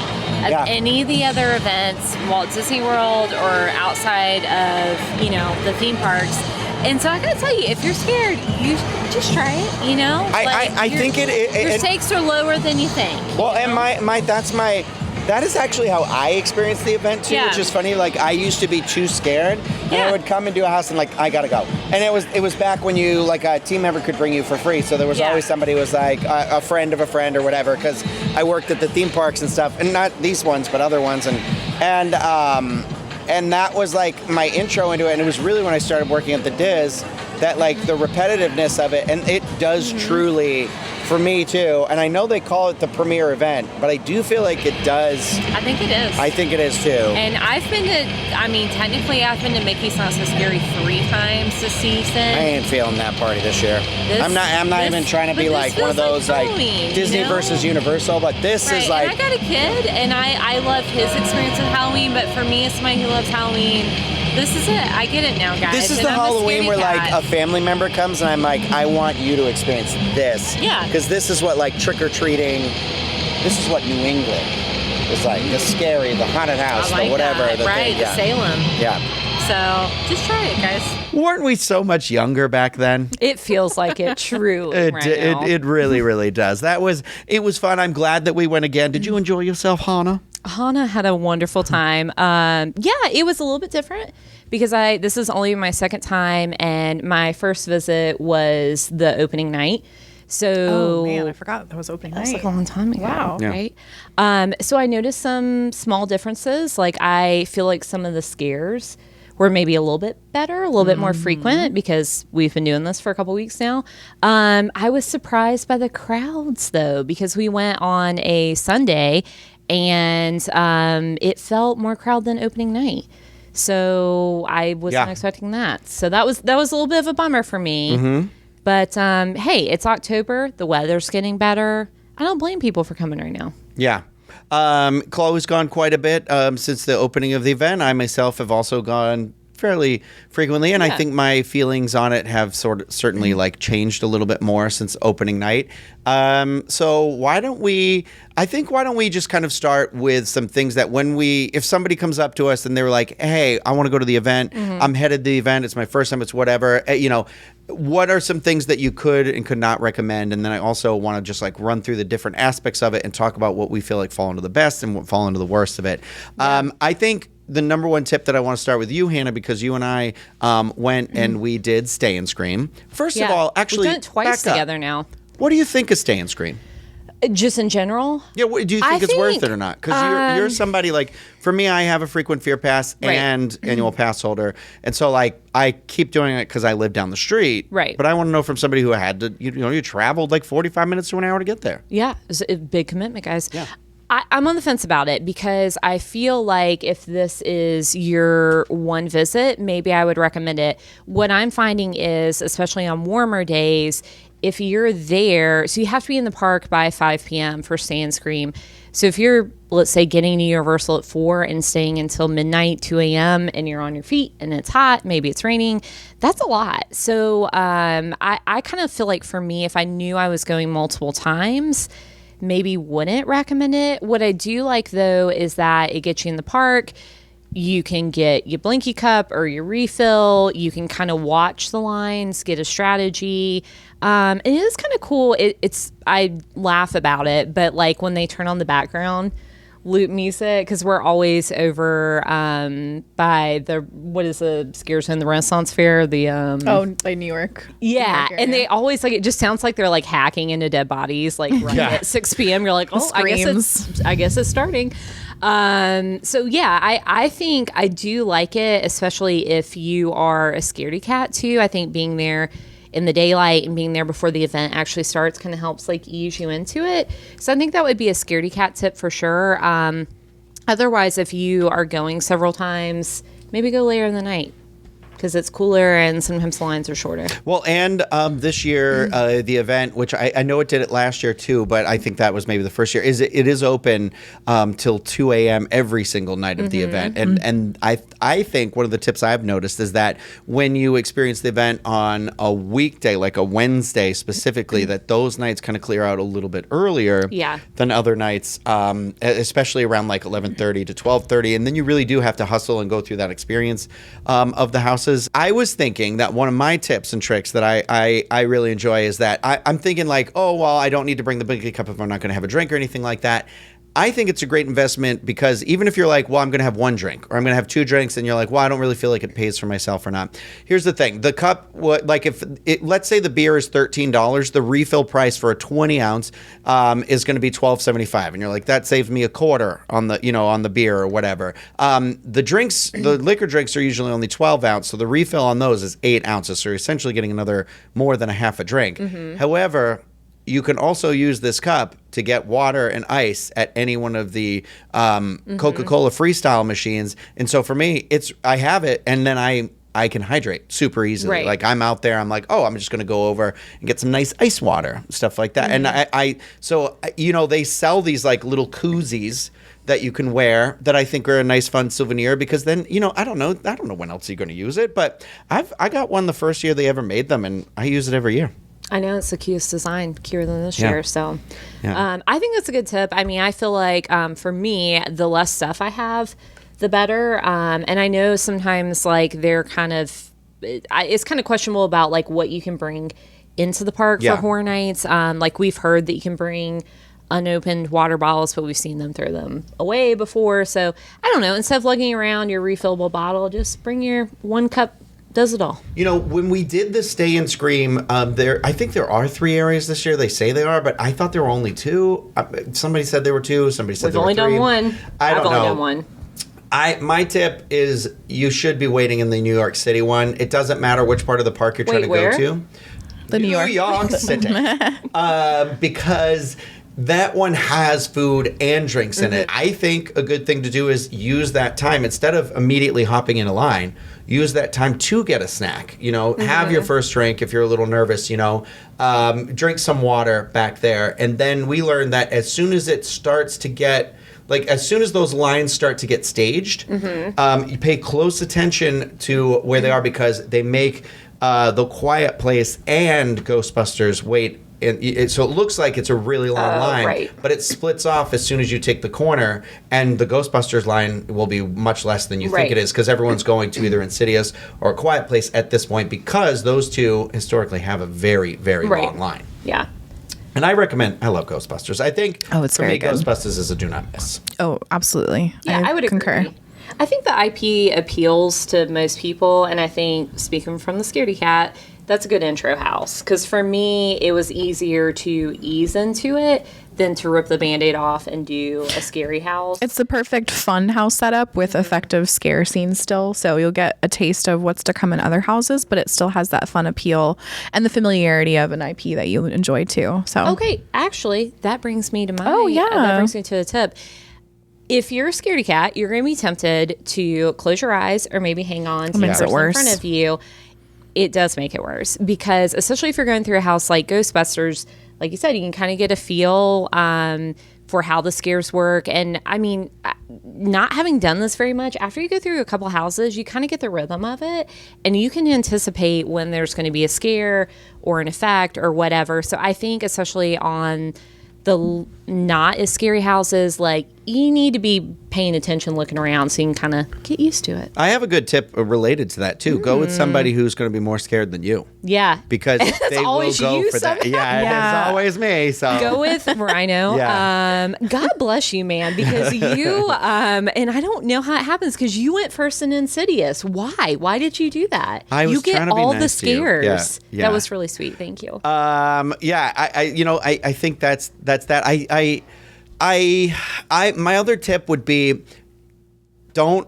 Of any of the other events, Walt Disney World or outside of, the theme parks. And so I gotta tell you, if you're scared, you just try it. I think your stakes are lower than you think. Well, and that is actually how I experienced the event too, which is funny. Like, I used to be too scared, and I would come into a house and like, I gotta go. And it was back when you, like, a team member could bring you for free. So there was always somebody who was like a friend of a friend or whatever, because I worked at the theme parks and stuff, and not these ones, but other ones, and that was like my intro into it. And it was really when I started working at the Diz that, like, the repetitiveness of it, and it does truly, for me too, and I know they call it the premier event, but I do feel like it does. I think it is. I think it is too. And technically I've been to Mickey's Not So Scary 3 times this season. I ain't feeling that party this year. I'm not even trying to be like one of those like Disney versus Universal, but this is like. And I got a kid, and I love his experience with Halloween, but for me as somebody who loves Halloween, this is it. I get it now, guys. This is the Halloween where like a family member comes and I'm like, I want you to experience this. Yeah. Because this is what, like, trick-or-treating, this is what New England is like. The scary, the haunted house, the whatever. The Salem. Yeah. So just try it, guys. Weren't we so much younger back then? It feels like it, truly. It really, really does. It was fun. I'm glad that we went again. Did you enjoy yourself, Hannah? Hannah had a wonderful time. It was a little bit different because this is only my second time, and my first visit was the opening night. So, oh man, I forgot that was opening night. That's like a long time ago. Wow. Right? So I noticed some small differences. Like, I feel like some of the scares were maybe a little bit better, a little bit more frequent, because we've been doing this for a couple weeks now. I was surprised by the crowds though, because we went on a Sunday, and it felt more crowd than opening night. So I wasn't expecting that. So that was a little bit of a bummer for me. Mm-hmm. But hey, it's October. The weather's getting better. I don't blame people for coming right now. Yeah. Chloe's gone quite a bit since the opening of the event. I myself have also gone fairly frequently, and I think my feelings on it have certainly like changed a little bit more since opening night. So why don't we just kind of start with some things that if somebody comes up to us and they're like, hey, I want to go to the event, I'm headed to the event, it's my first time, it's whatever, what are some things that you could and could not recommend? And then I also want to just like run through the different aspects of it and talk about what we feel like fall into the best and what fall into the worst of it. I think the number one tip that I want to start with you, Hannah, because you and I went and we did Stay and Scream. First of all, actually, we've done it twice together now. What do you think of Stay and Scream? Just in general? Yeah, do you think it's worth it or not? Because you're somebody like, for me, I have a frequent Fear Pass and annual pass holder. And so like, I keep doing it because I live down the street. Right. But I want to know from somebody who had to, you traveled like 45 minutes to an hour to get there. Yeah, it's a big commitment, guys. Yeah. I'm on the fence about it because I feel like if this is your one visit, maybe I would recommend it. What I'm finding is, especially on warmer days, if you're there, so you have to be in the park by 5 p.m. for Stay and Scream. So if you're, let's say, getting to Universal at 4 and staying until midnight, 2 a.m., and you're on your feet and it's hot, maybe it's raining, that's a lot. So I kind of feel like for me, if I knew I was going multiple times, maybe wouldn't recommend it. What I do like, though, is that it gets you in the park. You can get your Blinky Cup or your refill. You can kind of watch the lines, get a strategy. And it is kind of cool. I laugh about it, but like when they turn on the background loop music, because we're always over by what is the scare zone, the Renaissance Fair, by New York. Yeah, and they always like, it just sounds like they're like hacking into dead bodies like right at 6 p.m. You're like, oh, I guess it's starting. So yeah, I think I do like it, especially if you are a scaredy cat too. I think being there in the daylight and being there before the event actually starts kind of helps like ease you into it. So I think that would be a scaredy cat tip for sure. Otherwise, if you are going several times, maybe go later in the night, because it's cooler and sometimes the lines are shorter. Well, and this year, the event, which I know it did it last year too, but I think that was maybe the first year, it is open till 2 a.m. every single night of the event. And I think one of the tips I've noticed is that when you experience the event on a weekday, like a Wednesday specifically, that those nights kind of clear out a little bit earlier than other nights, especially around like 11:30 to 12:30. And then you really do have to hustle and go through that experience of the houses. I was thinking that one of my tips and tricks that I really enjoy is that I'm thinking like, oh, well, I don't need to bring the big cup if I'm not going to have a drink or anything like that. I think it's a great investment because even if you're like, well, I'm going to have one drink or I'm going to have two drinks and you're like, well, I don't really feel like it pays for myself or not. Here's the thing. The cup, like if it, let's say the beer is $13, the refill price for a 20 ounce is going to be $12.75. And you're like, that saves me a quarter on the, on the beer or whatever. The drinks, the liquor drinks are usually only 12 ounce. So the refill on those is 8 ounces. So you're essentially getting another more than a half a drink. However, you can also use this cup to get water and ice at any one of the Coca-Cola Freestyle machines. And so for me, I have it, and then I can hydrate super easily. Right. Like I'm out there, I'm like, oh, I'm just going to go over and get some nice ice water, stuff like that. And so they sell these like little koozies that you can wear that I think are a nice fun souvenir, because then, I don't know when else you're going to use it, but I got one the first year they ever made them, and I use it every year. I know it's the cutest design, cuter than this year. So I think that's a good tip. I mean, I feel like for me, the less stuff I have, the better. And I know sometimes like they're kind of, it's kind of questionable about like what you can bring into the park for horror nights. Like we've heard that you can bring unopened water bottles, but we've seen them throw them away before. So I don't know. Instead of lugging around your refillable bottle, just bring your one cup. Does it all. When we did the Stay and Scream, I think there are 3 areas this year. They say they are, but I thought there were only 2. Somebody said there were 2. Somebody said there were 3. We've only done one. I've only done one. My tip is you should be waiting in the New York City one. It doesn't matter which part of the park you're trying to go to. The New York City. Because that one has food and drinks in it. I think a good thing to do is use that time instead of immediately hopping in a line. Use that time to get a snack. Have your first drink if you're a little nervous. Drink some water back there, and then we learned that as soon as it starts to get as soon as those lines start to get staged, you pay close attention to where they are, because they make The Quiet Place and Ghostbusters wait. So it looks like it's a really long line, but it splits off as soon as you take the corner, and the Ghostbusters line will be much less than you think it is, because everyone's going to either Insidious or A Quiet Place at this point, because those two historically have a very, very long line. Yeah. And I love Ghostbusters. I think it's for very me, good. Ghostbusters is a do not miss. Oh, absolutely. Yeah, I would concur. Agree. I think the IP appeals to most people, and I think, speaking from the scaredy cat, that's a good intro house, because for me it was easier to ease into it than to rip the Band-Aid off and do a scary house. It's the perfect fun house setup with effective scare scenes still, so you'll get a taste of what's to come in other houses, but it still has that fun appeal and the familiarity of an IP that you enjoy too. So okay, actually that brings me to my that brings me to a tip. If you're a scaredy cat, you're going to be tempted to close your eyes or maybe hang on to the person in front of you. It does make it worse, because especially if you're going through a house like Ghostbusters, like you said, you can kind of get a feel for how the scares work. And I mean, not having done this very much, after you go through a couple houses, you kind of get the rhythm of it, and you can anticipate when there's going to be a scare or an effect or whatever. So I think especially on the not as scary houses, like you need to be paying attention, looking around, so you can kind of get used to it. I have a good tip related to that too. Go with somebody who's going to be more scared than you. Yeah, because they will go for that. Yeah, it's always me. So go with Ryno. God bless you, man, because you and I don't know how it happens, because you went first in Insidious. Why? Why did you do that? You get all the scares. Yeah. That was really sweet. Thank you. I think that's that. My other tip would be, don't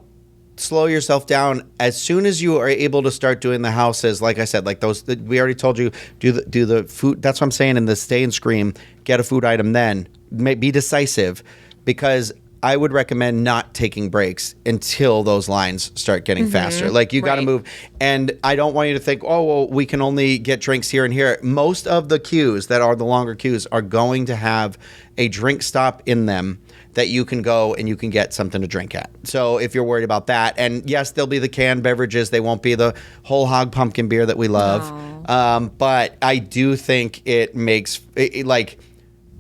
slow yourself down. As soon as you are able to start doing the houses, like I said, like those, we already told you, do the food. That's what I'm saying in the stay and scream, get a food item then. Be decisive, because I would recommend not taking breaks until those lines start getting faster. Like, you got to move. And I don't want you to think, oh, well, we can only get drinks here and here. Most of the queues that are the longer queues are going to have a drink stop in them that you can go and you can get something to drink at. So if you're worried about that, and yes, there'll be the canned beverages. They won't be the whole hog pumpkin beer that we love. But I do think it makes like,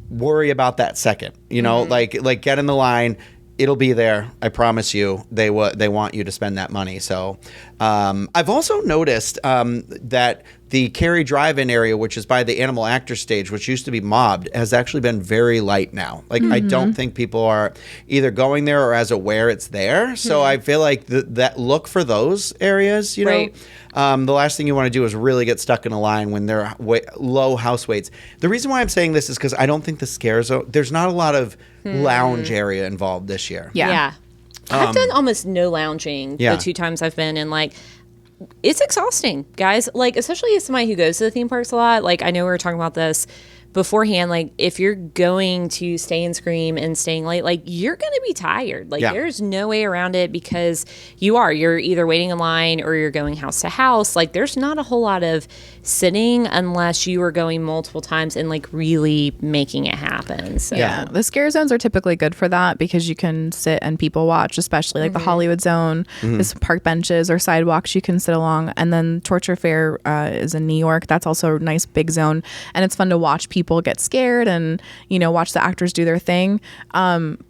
worry about that second, like get in the line. It'll be there. I promise you. They want you to spend that money. So I've also noticed that the Cary Drive-In area, which is by the Animal Actor stage, which used to be mobbed, has actually been very light now. Like, I don't think people are either going there or as aware it's there. So I feel like that look for those areas, Right. The last thing you want to do is really get stuck in a line when there are low house weights. The reason why I'm saying this is because I don't think the scare zone, there's not a lot of lounge area involved this year. Yeah. I've done almost no lounging the 2 times I've been, and like, it's exhausting, guys. Like, especially as somebody who goes to the theme parks a lot. Like, I know we were talking about this beforehand. Like, if you're going to stay and scream and staying late, like, you're going to be tired. Like, there's no way around it, because you're either waiting in line or you're going house to house. Like, there's not a whole lot of sitting unless you are going multiple times and like really making it happen. So Yeah, the scare zones are typically good for that, because you can sit and people watch, especially like the Hollywood zone. There's park benches or sidewalks you can sit along. And then Torture Fair is in New York. That's also a nice big zone, and it's fun to watch people get scared and watch the actors do their thing.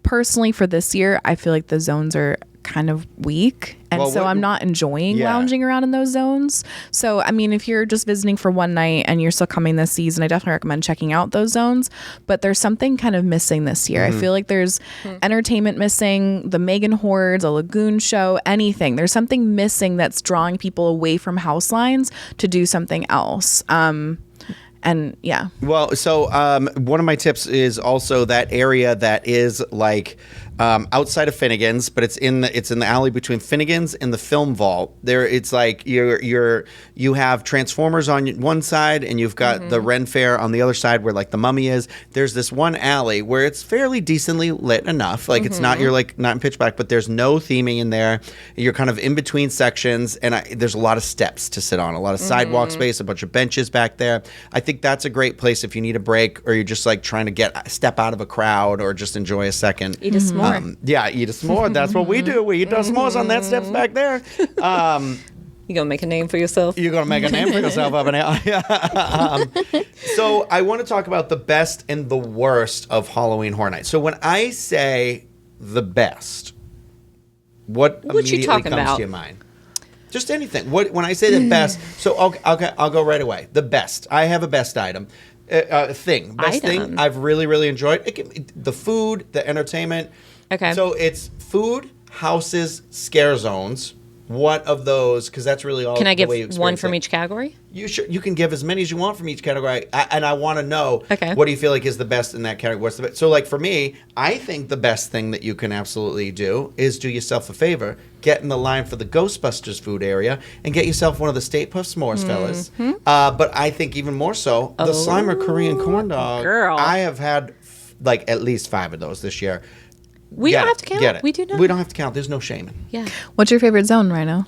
Personally, for this year, I feel like the zones are kind of weak, and I'm not enjoying lounging around in those zones. So I mean, if you're just visiting for one night and you're still coming this season, I definitely recommend checking out those zones. But there's something kind of missing this year. I feel like there's entertainment missing, the Megan Hordes, a lagoon show, anything. There's something missing that's drawing people away from house lines to do something else. And yeah. Well, so one of my tips is also that area that is like outside of Finnegan's, but it's in the alley between Finnegan's and the Film Vault. There, it's like you have Transformers on one side, and you've got the Ren Fair on the other side, where like the Mummy is. There's this one alley where it's fairly decently lit enough. Like it's not, you're like not in pitch black, but there's no theming in there. You're kind of in between sections, and there's a lot of steps to sit on, a lot of sidewalk space, a bunch of benches back there. I think that's a great place if you need a break, or you're just like trying to step out of a crowd, or just enjoy a second. Eat a s'more. Eat a s'more. That's what we do. We eat those s'mores on that steps back there. You gonna make a name for yourself? You're gonna make a name for yourself up in here. So I want to talk about the best and the worst of Halloween Horror Nights. So when I say the best, what immediately talking comes about? to your mind? Just anything. When I say the best, so okay, I'll go right away. The best. I have a best item. Best thing I've really, really enjoyed. The food, the entertainment. Okay. So it's food, houses, scare zones. What of those? Because that's really all. Can I give the way you one experience from it. each category? You can give as many as you want from each category, and I want to know. Okay. What do you feel like is the best in that category? What's the best? So, like for me, I think the best thing that you can absolutely do is do yourself a favor, get in the line for the Ghostbusters food area, and get yourself one of the Stay Puft S'mores, fellas. But I think even more so, the Slimer Korean corn dog. Girl. I have had like at least 5 of those this year. We don't have to count. Get it. We do not. We don't have to count. There's no shaming. Yeah. What's your favorite zone, Ryno?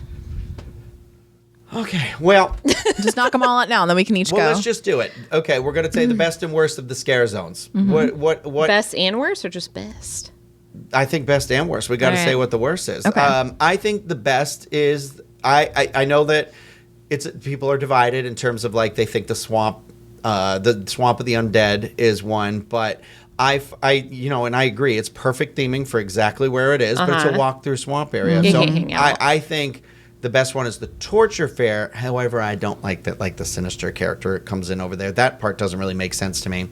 Okay, well, Just knock them all out now, and then we can each go. let's just do it. Okay, we're going to say the best and worst of the scare zones. What? Best and worst, or just best? I think best and worst. We got to All right. say what the worst is. Okay. I think the best is I know that people are divided in terms of like they think the swamp of the undead is one, but and I agree, it's perfect theming for exactly where it is, but it's a walk through swamp area. You So can't hang out. I think the best one is the Torture Fair. However, I don't like that like the sinister character comes in over there. That part doesn't really make sense to me.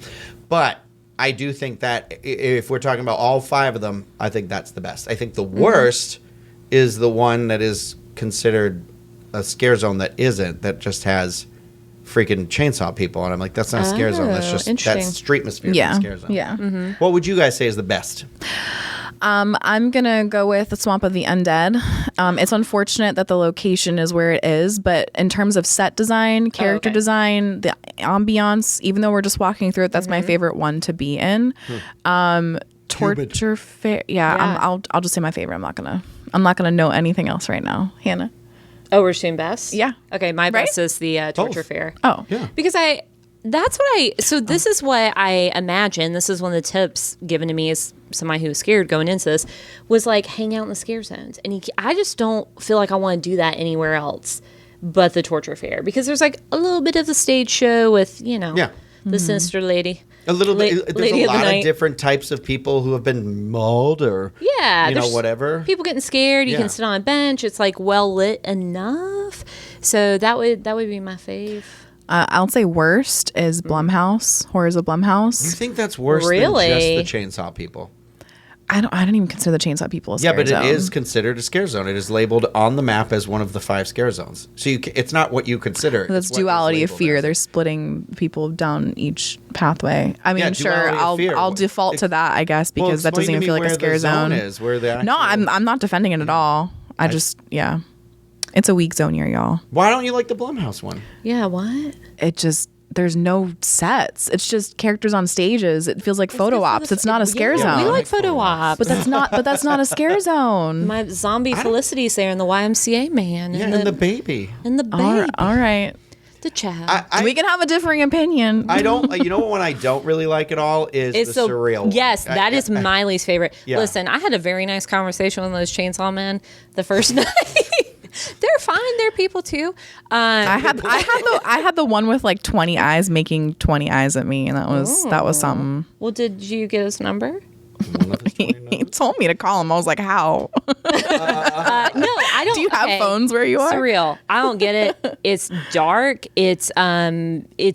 But I do think that if we're talking about all 5 of them, I think that's the best. I think the worst is the one that is considered a scare zone that isn't, that just has freaking chainsaw people, and I'm like, that's not a scare zone. That's just that's streetmosphere. Yeah, scare zone. yeah. What would you guys say is the best? I'm gonna go with the Swamp of the Undead. It's unfortunate that the location is where it is, but in terms of set design, character design, the ambiance, even though we're just walking through it, that's my favorite one to be in. Torture Fair. Yeah. I'll just say my favorite. I'm not gonna know anything else right now. Hannah. Oh, we're doing best? Yeah. Okay, my best is the Torture Fair. Oh, yeah. Because this is what I imagine. This is one of the tips given to me as somebody who was scared going into this, was like hang out in the scare zones. And I just don't feel like I want to do that anywhere else but the Torture Fair, because there's like a little bit of the stage show with, the sinister lady. A little bit. There's Lady a of the lot of Night. different types of people who have been mauled or there's whatever. People getting scared. You Yeah. can sit on a bench. It's like well lit enough. So that would be my fave. I'll say worst is Blumhouse. Horrors of You Blumhouse. think that's worse Really? than just the chainsaw people? I don't even consider the Chainsaw People a scare But zone. it is considered a scare zone. It is labeled on the map as one of the 5 scare zones. So it's not what you consider. That's it's what is duality of labeled fear. as. They're splitting people down each pathway. I mean, Yeah, sure, duality of fear. I'll default to that, I guess, Well, because that doesn't explain even to feel me like a where scare the zone zone. is, where the No, actual- I'm not defending it at all. It's a weak zone here, y'all. Why don't you like the Blumhouse one? Yeah, what? There's no sets. It's just characters on stages. It feels like photo ops. It's not a scare Yeah, zone. we like photo ops. but that's not a scare zone. My zombie Felicity's there and the YMCA man. Yeah, and the baby. And the baby. All right. The child. We can have a differing opinion. I don't. You know what one I don't really like at all is It's the surreal. Yes, one. that is my least favorite. Yeah. Listen, I had a very nice conversation with those chainsaw men the first night. They're fine. They're people too. I had the one with like 20 eyes making 20 eyes at me, and that was something. Well, did you get his number? He told me to call him. I was like, how? No, I don't. Do you have phones where you are? Surreal. I don't get it. It's dark. It's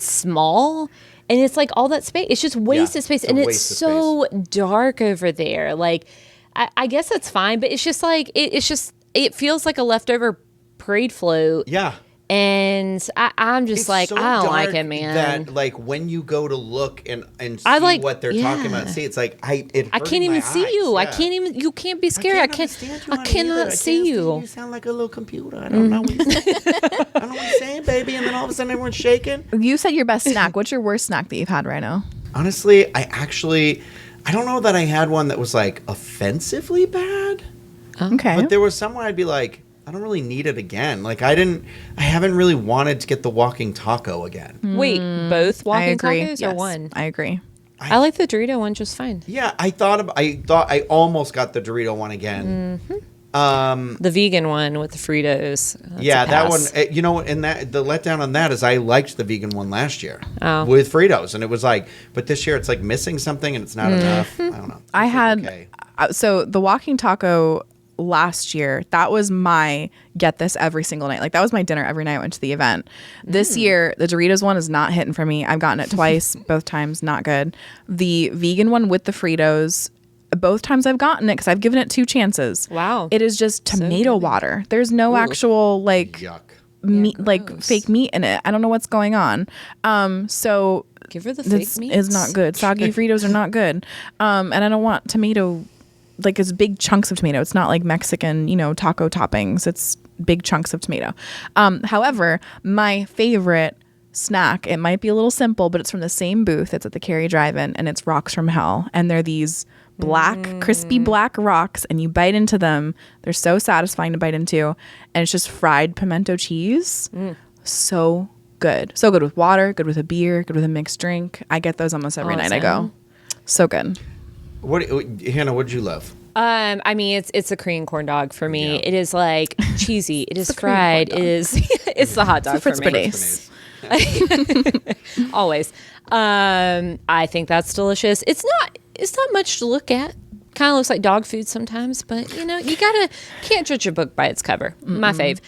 small. And it's like all that space. It's just wasted space. it's a And it's waste of so dark over there. Like, I guess that's fine, but it's just like, it feels like a leftover parade float. Yeah. And I'm just It's like, so I don't like dark it, man. That like when you go to look and see I like- what they're talking about, see, it's like I can't even see you. I can't even. You can't be scared. I cannot see you. You sound like a little computer. I don't know what you're saying. I don't know what you're saying, baby. And then all of a sudden everyone's shaking. You said your best snack. What's your worst snack that you've had, Ryno? Honestly, I don't know that I had one that was like offensively bad. Okay. But there was some where I'd be like, I don't really need it again. Like I haven't really wanted to get the walking taco again. Wait, both I walking agree. tacos or one? I agree. I like the Dorito one just fine. Yeah, I thought I almost got the Dorito one again. The vegan one with the Fritos. That's Yeah, a that one. pass. And that the letdown on that is I liked the vegan one last year Oh. with Fritos, and it was like, but this year it's like missing something, and it's not enough. I don't know. I It's had okay. So the walking taco last year, that was my get this every single night. Like that was my dinner every night I went to the event. This year, the Doritos one is not hitting for me. I've gotten it twice, both times not good. The vegan one with the Fritos, both times I've gotten it because I've given it 2 chances. Wow. It is just tomato water. There's no actual like Yuck. meat, like fake meat in it. I don't know what's going on. So Give her the this fake meats. is not good. Soggy Fritos are not good. And I don't want tomato, like it's big chunks of tomato. It's not like Mexican, taco toppings. It's big chunks of tomato. However, my favorite snack, it might be a little simple, but it's from the same booth. It's at the Cary Drive-In, and it's Rocks from Hell. And they're these black, crispy black rocks, and you bite into them. They're so satisfying to bite into. And it's just fried pimento cheese. So good. So good with water, good with a beer, good with a mixed drink. I get those almost every night I go. Awesome. So good. Hannah, what did you love? I mean, it's a Korean corn dog for me. Yeah. It is like cheesy. It is Korean fried. corn It is. It's the hot dog for Fritz me. Bernays. Always. I think that's delicious. It's not much to look at. Kind of looks like dog food sometimes, but you can't judge a book by its cover. My fave.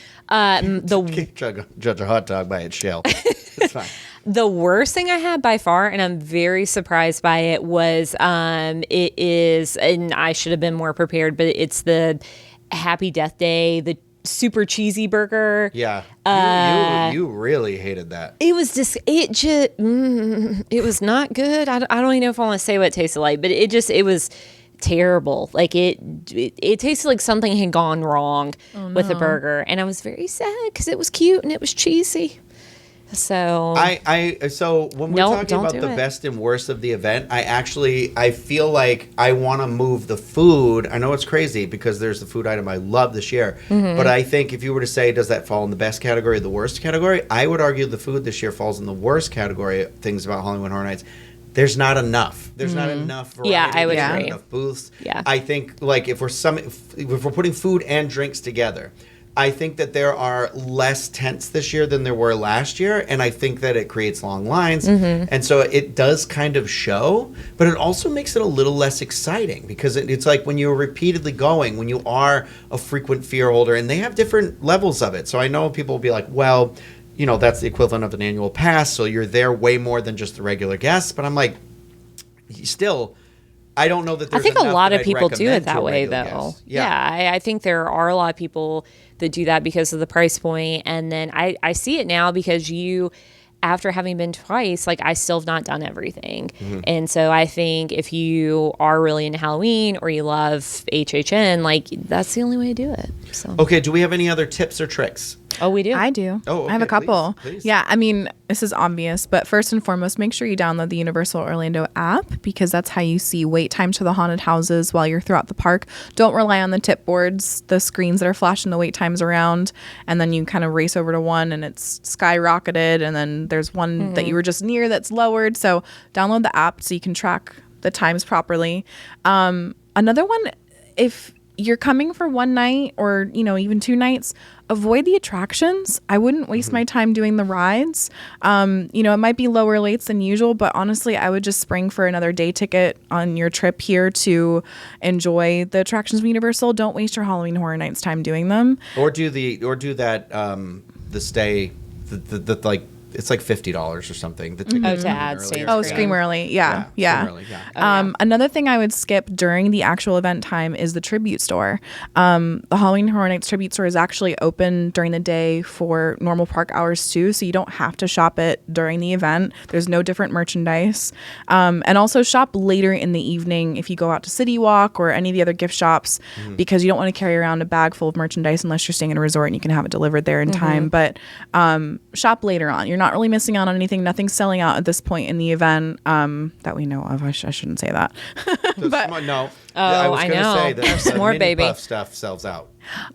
Judge a hot dog by its shell. It's fine. The worst thing I had by far, and I'm very surprised by it, was it is, and I should have been more prepared, but it's the Happy Death Day, the super cheesy burger. Yeah. You really hated that. It was just it was not good. I don't even know if I want to say what it tasted like, but it was terrible. Like it tasted like something had gone wrong with the burger, and I was very sad because it was cute and it was cheesy. So so when we're talking about the best and worst of the event, I feel like I want to move the food. I know it's crazy because there's the food item I love this year, but I think if you were to say, does that fall in the best category or the worst category, I would argue the food this year falls in the worst category of things about Halloween Horror Nights. There's not enough. There's not enough variety. Yeah, I would agree. Not enough booths. Yeah. I think like if we're putting food and drinks together, I think that there are less tents this year than there were last year, and I think that it creates long lines, and so it does kind of show, but it also makes it a little less exciting because it's like when you're repeatedly going, when you are a frequent fear holder, and they have different levels of it. So I know people will be like, well, you know, that's the equivalent of an annual pass, so you're there way more than just the regular guests, but I'm like, still, I don't know that there's I think a lot of people do it that way, though. Guest. Yeah, I think there are a lot of people that do that because of the price point. And then I see it now because after having been twice, like I still have not done everything. And so I think if you are really into Halloween or you love HHN, like that's the only way to do it. So. Okay, do we have any other tips or tricks? Oh, we do? I do. Oh, okay, I have a couple. Please. Yeah, I mean, this is obvious, but first and foremost, make sure you download the Universal Orlando app because that's how you see wait time to the haunted houses while you're throughout the park. Don't rely on the tip boards, the screens that are flashing the wait times around, and then you kind of race over to one and it's skyrocketed, and then there's one that you were just near that's lowered. So download the app so you can track the times properly. Another one, if you're coming for one night or, you know, even 2 nights, avoid the attractions. I wouldn't waste my time doing the rides. You know, it might be lower rates than usual, but honestly, I would just spring for another day ticket on your trip here to enjoy the attractions of Universal. Don't waste your Halloween Horror Nights time doing them. Or do that the stay the like it's like $50 or something. The to add Scream. Oh, Scream Early. Yeah. Scream Early, yeah. Another thing I would skip during the actual event time is the tribute store. The Halloween Horror Nights tribute store is actually open during the day for normal park hours too, so you don't have to shop it during the event. There's no different merchandise. And also shop later in the evening if you go out to City Walk or any of the other gift shops because you don't want to carry around a bag full of merchandise unless you're staying in a resort and you can have it delivered there in time. But shop later on. You're not really missing out on anything. Nothing's selling out at this point in the event that we know of. I shouldn't say that. But no. Oh, I was going to know. say that There's the more mini baby puff stuff sells out.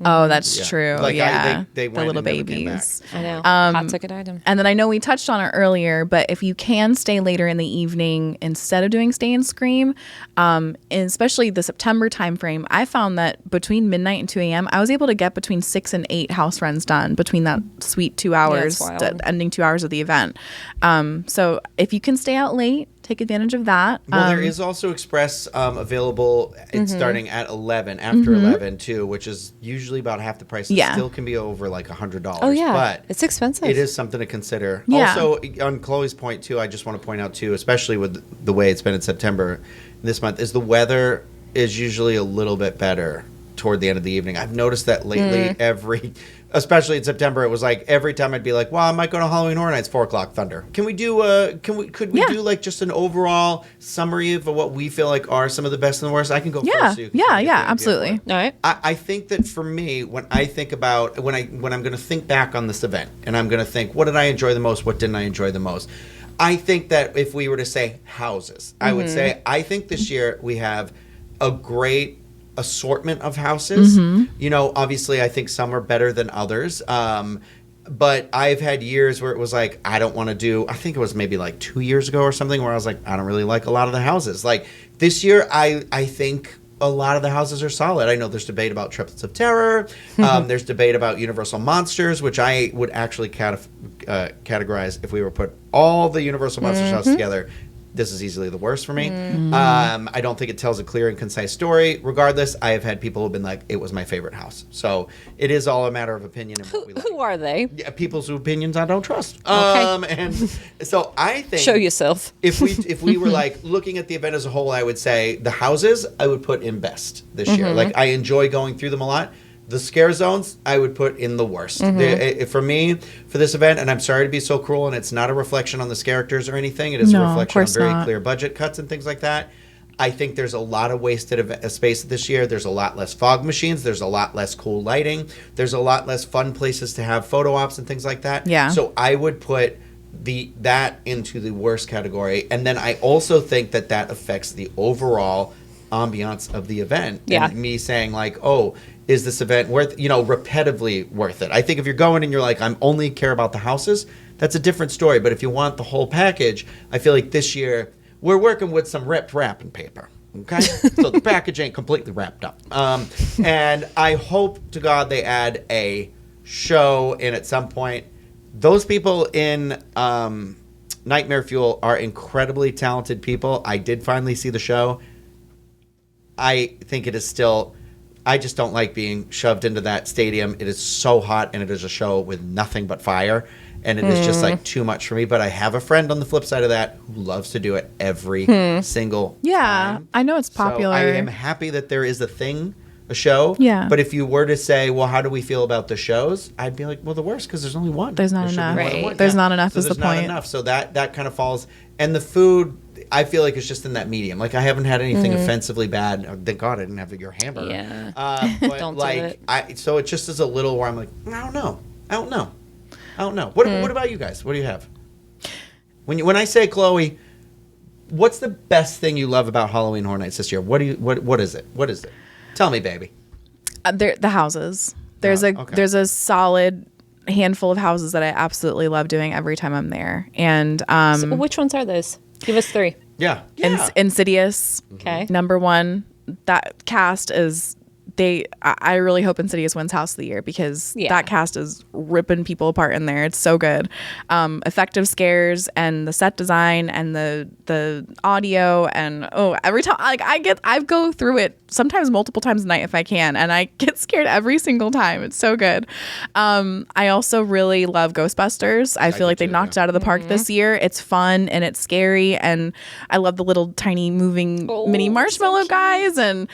Oh, that's true. Like, yeah. They the went little and never came babies. back. I know. Hot ticket item. And then I know we touched on it earlier, but if you can stay later in the evening instead of doing Stay and Scream, and especially the September timeframe, I found that between midnight and 2 a.m., I was able to get between 6 and 8 house runs done between that sweet 2 hours, the ending 2 hours of the event. So if you can stay out late, take advantage of that. Well, there is also Express available. It's starting at 11, after 11 too, which is usually about half the price. It still can be over like $100. Oh yeah, but it's expensive. It is something to consider. Yeah. Also, on Chloe's point too, I just want to point out too, especially with the way it's been in September this month, is the weather is usually a little bit better toward the end of the evening. I've noticed that lately, especially in September, it was like every time I'd be like, well, I might go to Halloween Horror Nights, 4 o'clock thunder. Can we do could we do like just an overall summary of what we feel like are some of the best and the worst? I can go first. So you can Absolutely. All right. I think that for me, when I think about when I'm going to think back on this event, and I'm going to think, what did I enjoy the most? What didn't I enjoy the most? I think that if we were to say houses, I would say I think this year we have a great assortment of houses. You know, obviously I think some are better than others. But I've had years where it was like, I don't want to do, I think it was maybe like 2 years ago or something where I was like, I don't really like a lot of the houses. Like this year, I think a lot of the houses are solid. I know there's debate about Triplets of Terror. There's debate about Universal Monsters, which I would actually categorize if we were put all the Universal Monsters houses together. This is easily the worst for me. I don't think it tells a clear and concise story. Regardless, I have had people who have been like, it was my favorite house. So it is all a matter of opinion and what we like. Who are they? Yeah, people's opinions I don't trust. Okay. And so I think Show yourself. if we were like looking at the event as a whole, I would say the houses I would put in best this year. Like I enjoy going through them a lot. The scare zones, I would put in the worst. For me, for this event, and I'm sorry to be so cruel, and it's not a reflection on the characters or anything. It is a reflection on very clear budget cuts and things like that. I think there's a lot of wasted space this year. There's a lot less fog machines. There's a lot less cool lighting. There's a lot less fun places to have photo ops and things like that. Yeah. So I would put that into the worst category. And then I also think that affects the overall ambiance of the event. Yeah. And me saying like, oh, is this event worth, repetitively worth it? I think if you're going and you're like, I'm only care about the houses, that's a different story. But if you want the whole package, I feel like this year we're working with some ripped wrapping paper. Okay? So the package ain't completely wrapped up. And I hope to God they add a show in at some point. Those people in Nightmare Fuel are incredibly talented people. I did finally see the show. I think it is still... I just don't like being shoved into that stadium. It is so hot, and it is a show with nothing but fire, and it is just like too much for me. But I have a friend on the flip side of that who loves to do it every single time. I know it's popular. So I am happy that there is a show. Yeah. But if you were to say, well, how do we feel about the shows? I'd be like, well, the worst, because there's only one. There's not There should enough. be more than Right. one. There's not enough So is the there's not point. enough. So that kind of falls. And the food, I feel like it's just in that medium. Like I haven't had anything offensively bad. Oh, thank God I didn't have your hamburger. Yeah. But Don't do like, it. so it just is a little where I'm like, I don't know. What about you guys? What do you have? When I say Chloe, what's the best thing you love about Halloween Horror Nights this year? What is it? What is it? Tell me, baby. The houses. There's a solid handful of houses that I absolutely love doing every time I'm there. And So which ones are those? Give us 3. Yeah. Insidious. Okay. Number 1. That cast is I really hope Insidious wins House of the Year because that cast is ripping people apart in there. It's so good. Effective scares and the set design and the audio and every time I go through it sometimes multiple times a night if I can, and I get scared every single time. It's so good. I also really love Ghostbusters. I feel like they knocked it out of the park this year. It's fun and it's scary, and I love the little tiny moving mini marshmallow guys, and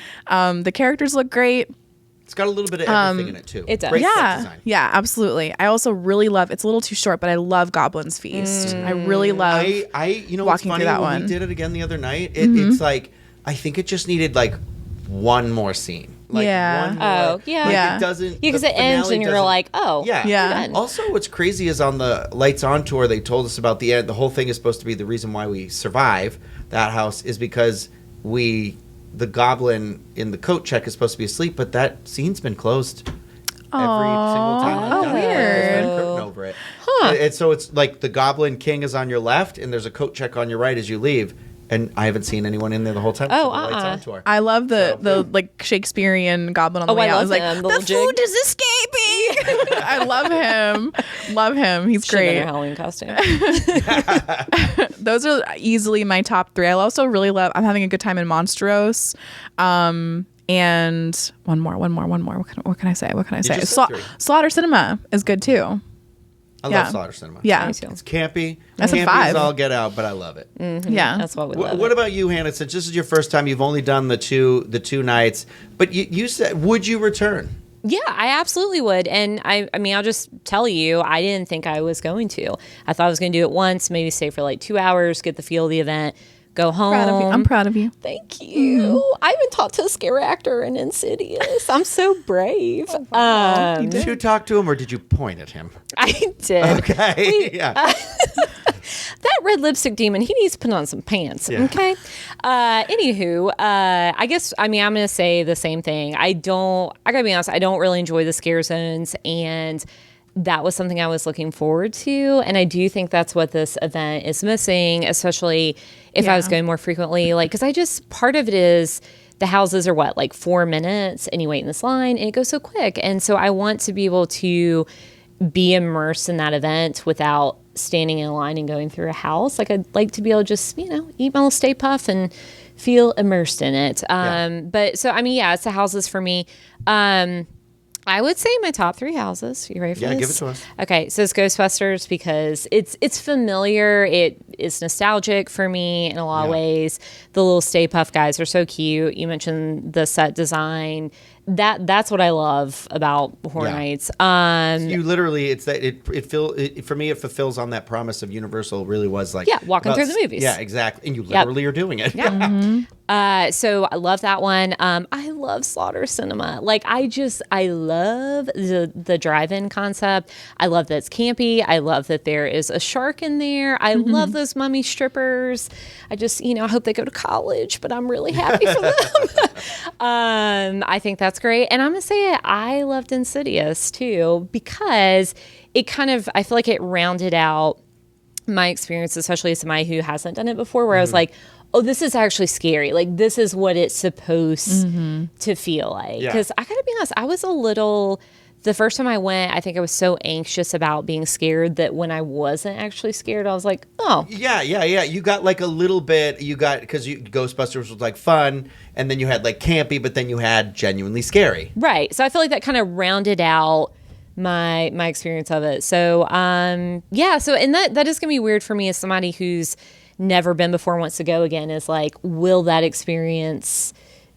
the characters look great. It's got a little bit of everything in it too. It does. Great set design. Yeah, absolutely. I also really love. It's a little too short, but I love Goblin's Feast. I really love. You know, walking what's funny through that when one. we did it again the other night. It's like I think it just needed like one more scene. Like one more, Oh, yeah. Like Yeah. It doesn't. Because the it ends finale and you're doesn't- like, oh. Yeah. Yeah. Done. Also, what's crazy is on the Lights On tour, they told us about the end. The whole thing is supposed to be the reason why we survive that house is because the goblin in the coat check is supposed to be asleep, but that scene's been closed every single time I've done it. There's been a curtain over it. And so it's like the Goblin King is on your left, and there's a coat check on your right as you leave. And I haven't seen anyone in there the whole time. Oh, The Lights On tour. I love the like Shakespearean goblin on the way I out. love It's like him, the the little jig." food is escaping. I love him. He's Should've been great. their Halloween costume. Those are easily my top 3. I also really love. I'm having a good time in Monstrose. And one more. What can I say? just said 3. Slaughter Cinema is good too. I Yeah. love Slaughter Cinema. Yeah. Me too. It's campy. That's a campy 5. as all get out, but I love it. Yeah. That's what we love. What about you, Hannah? Since this is your first time, you've only done the two nights, but you said, would you return? Yeah, I absolutely would. And I mean, I'll just tell you, I didn't think I was going to. I thought I was going to do it once, maybe stay for like 2 hours, get the feel of the event, go home. I'm proud of you. Thank you. I even talked to a scare actor in Insidious. I'm so brave. Did you talk to him or did you point at him? I did. Okay. Yeah. That red lipstick demon, he needs to put on some pants. Yeah. Okay. Anywho, I guess, I mean, I'm going to say the same thing. I gotta be honest, I don't really enjoy the scare zones, and that was something I was looking forward to. And I do think that's what this event is missing, especially if I was going more frequently. Like, because part of it is the houses are like 4 minutes and you wait in this line and it goes so quick. And so I want to be able to be immersed in that event without standing in a line and going through a house. Like, I'd like to be able to just, eat my little Stay Puft and feel immersed in it. But so, I mean, yeah, it's the houses for me. I would say my top 3 houses. You ready for this? Yeah, give it to us. Okay, so it's Ghostbusters because it's familiar. It is nostalgic for me in a lot of ways. The little Stay Puft guys are so cute. You mentioned the set design. that's what I love about Horror Nights. You literally, it's that for me, it fulfills on that promise of Universal. Really was like walking through the movies. Yeah, exactly, and you literally are doing it. Yeah. So I love that one. I love Slaughter Cinema. Like I love the drive-in concept. I love that it's campy. I love that there is a shark in there. I love those mummy strippers. I just, I hope they go to college, but I'm really happy for them. I think that's great. And I'm going to say I loved Insidious too, because it I feel like it rounded out my experience, especially as somebody who hasn't done it before, where I was like, oh, this is actually scary. Like, this is what it's supposed to feel like. Because I gotta be honest, I was the first time I went, I think I was so anxious about being scared that when I wasn't actually scared, I was like, oh. Yeah. You got like a little bit, because Ghostbusters was like fun, and then you had like campy, but then you had genuinely scary. Right. So I feel like that kind of rounded out my experience of it. So, so, and that is gonna be weird for me as somebody who's never been before and wants to go again, is like, will that experience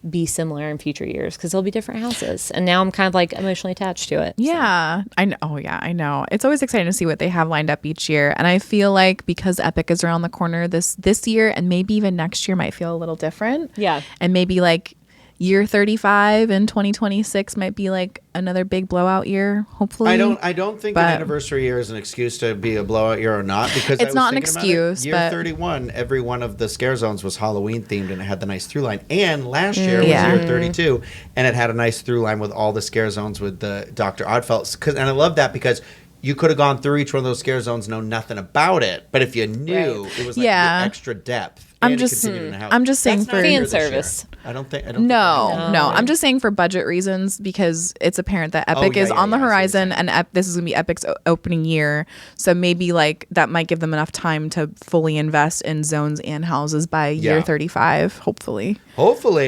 be similar in future years? Because there'll be different houses, and now I'm kind of like emotionally attached to it. Yeah, so. I know. Oh yeah, I know. It's always exciting to see what they have lined up each year, and I feel like because Epic is around the corner this year, and maybe even next year might feel a little different. Yeah, and maybe like year 35 in 2026 might be like another big blowout year, hopefully. I don't think an anniversary year is an excuse to be a blowout year or not, because it's not an excuse. Year 31, every one of the scare zones was Halloween themed, and it had the nice through line. And last year was year 32, and it had a nice through line with all the scare zones with the Dr. Oddfellows. And I love that, because you could have gone through each one of those scare zones, know nothing about it, but if you knew, it was like the extra depth. I'm just saying for fan service. No. I'm just saying for budget reasons, because it's apparent that Epic is on the horizon, and this is gonna be Epic's opening year. So maybe like that might give them enough time to fully invest in zones and houses by year 35. Hopefully,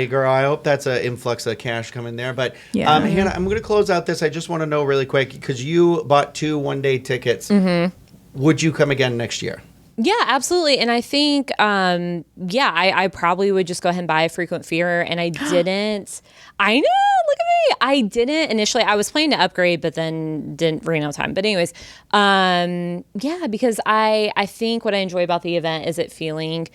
girl. I hope that's an influx of cash coming there. But Hannah, I'm gonna close out this. I just want to know really quick, because you bought 2 one-day tickets. Would you come again next year? Yeah, absolutely. And I think, I probably would just go ahead and buy a Frequent Fear. And I didn't. I know, look at me. I didn't initially. I was planning to upgrade, but then didn't ran out of time. But anyways, because I think what I enjoy about the event is it feeling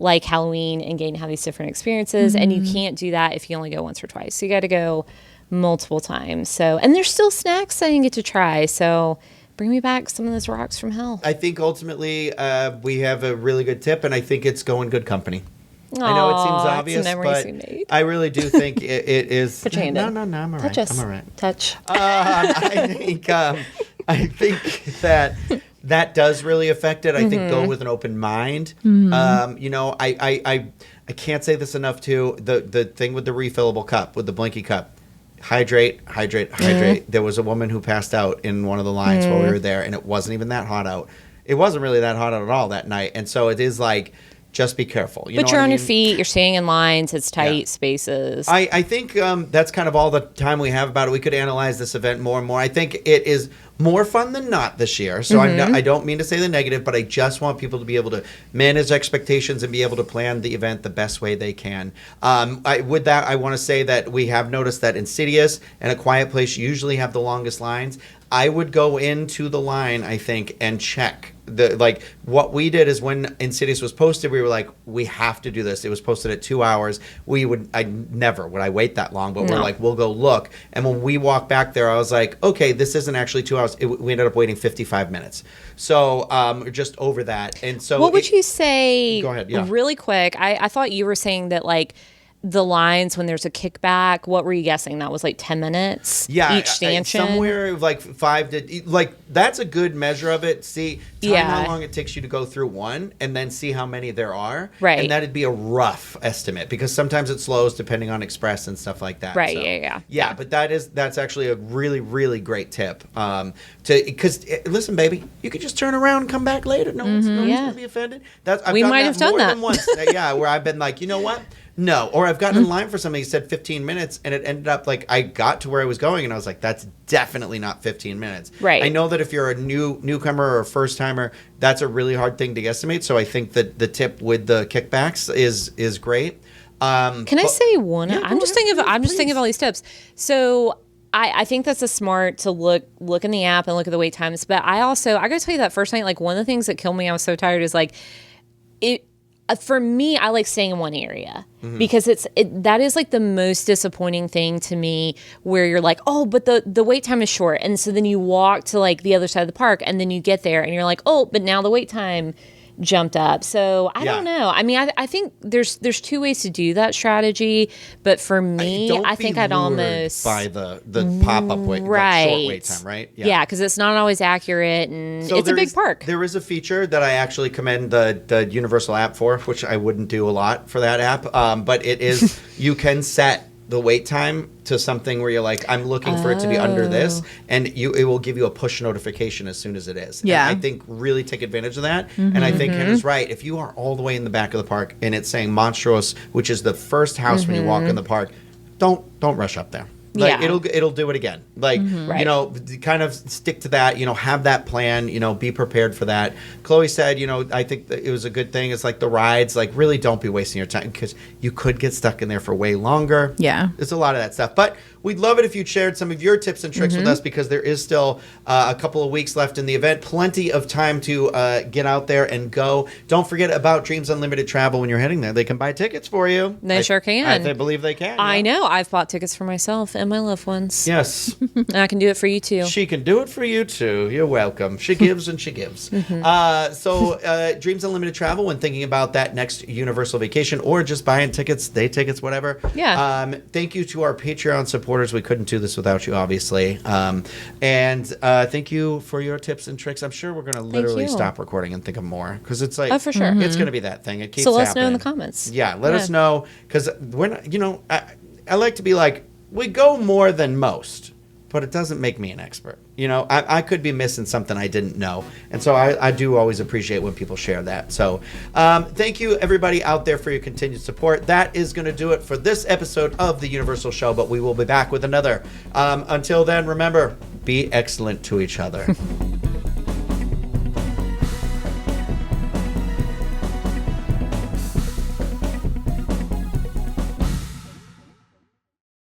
like Halloween and getting to have these different experiences. And you can't do that if you only go once or twice. So you got to go multiple times. So, and there's still snacks I didn't get to try. So bring me back some of those rocks from hell. I think ultimately we have a really good tip, and I think it's go in good company. I know it seems obvious, but I really do think it is. Put your hand in. No, I'm all right. Touch us. I'm all right. Touch. I think that does really affect it. I think go with an open mind. I can't say this enough too. The thing with the refillable cup, with the blinky cup. Hydrate. There was a woman who passed out in one of the lines while we were there, and it wasn't even that hot out. It wasn't really that hot out at all that night. And so it is like, just be careful. But you're on your feet. You're staying in lines. It's tight spaces. I think that's kind of all the time we have about it. We could analyze this event more and more. I think it is more fun than not this year. So I don't mean to say the negative, but I just want people to be able to manage expectations and be able to plan the event the best way they can. With that, I want to say that we have noticed that Insidious and A Quiet Place usually have the longest lines. I would go into the line, I think, and check. What we did is when Insidious was posted, we were like, we have to do this. It was posted at 2 hours. I never would I wait that long, but we're like, we'll go look. And when we walked back there, I was like, okay, this isn't actually 2 hours. We ended up waiting 55 minutes. So just over that. And so what would you say? Go ahead. Yeah. Really quick. I thought you were saying that like the lines when there's a kickback, what were you guessing? That was like 10 minutes each stanchion? Somewhere like 5 to, like, that's a good measure of it. See how long it takes you to go through one, and then see how many there are. Right. And that'd be a rough estimate, because sometimes it slows depending on express and stuff like that. Right, so, yeah, but that's actually a really, really great tip. Because listen, baby, you could just turn around and come back later. No one's going to be offended. We might have done that more than once. Where I've been like, you know what? No, or I've gotten in line for something. He said 15 minutes, and it ended up like I got to where I was going, and I was like, "That's definitely not 15 minutes." Right. I know that if you're a newcomer or a first timer, that's a really hard thing to estimate. So I think that the tip with the kickbacks is great. Can I say one? Yeah, I'm just thinking of all these tips. So I think that's a smart to look in the app and look at the wait times. But I gotta tell you that first night, like one of the things that killed me, I was so tired, is like it. For me, I like staying in one area because that is like the most disappointing thing to me, where you're like, oh, but the wait time is short. And so then you walk to like the other side of the park and then you get there and you're like, oh, but now the wait time jumped up. So I don't know. I mean, I think there's two ways to do that strategy, but for me, I think I'd almost by the pop-up wait, right, short wait time, right? Yeah, because it's not always accurate, and so it's a big park. There is a feature that I actually commend the Universal app for, which I wouldn't do a lot for that app, but it is you can set the wait time to something where you're like, I'm looking for it to be under this, and it will give you a push notification as soon as it is. Yeah. And I think really take advantage of that. And I think Hannah's right. If you are all the way in the back of the park and it's saying Montrose, which is the first house when you walk in the park, don't rush up there. Like it'll do it again. Like you know, kind of stick to that. You know, have that plan. You know, be prepared for that. Chloe said, you know, I think that it was a good thing. It's like the rides. Like really, don't be wasting your time because you could get stuck in there for way longer. Yeah, there's a lot of that stuff. But we'd love it if you'd shared some of your tips and tricks with us because there is still a couple of weeks left in the event. Plenty of time to get out there and go. Don't forget about Dreams Unlimited Travel when you're heading there. They can buy tickets for you. They sure can. I believe they can. I know. I've bought tickets for myself and my loved ones. Yes. And I can do it for you too. She can do it for you too. You're welcome. She gives and she gives. So Dreams Unlimited Travel, when thinking about that next Universal vacation or just buying tickets, day tickets, whatever. Yeah. Thank you to our Patreon supporters. We couldn't do this without you, obviously. And thank you for your tips and tricks. I'm sure we're going to literally stop recording and think of more because it's like, for sure. It's going to be that thing. It keeps So let us happening. know in the comments. Yeah, let us know because we're not, you know, I like to be like, we go more than most, but it doesn't make me an expert. You know, I could be missing something I didn't know. And so I do always appreciate when people share that. So thank you, everybody out there, for your continued support. That is going to do it for this episode of the Universal Show, but we will be back with another. Until then, remember, be excellent to each other.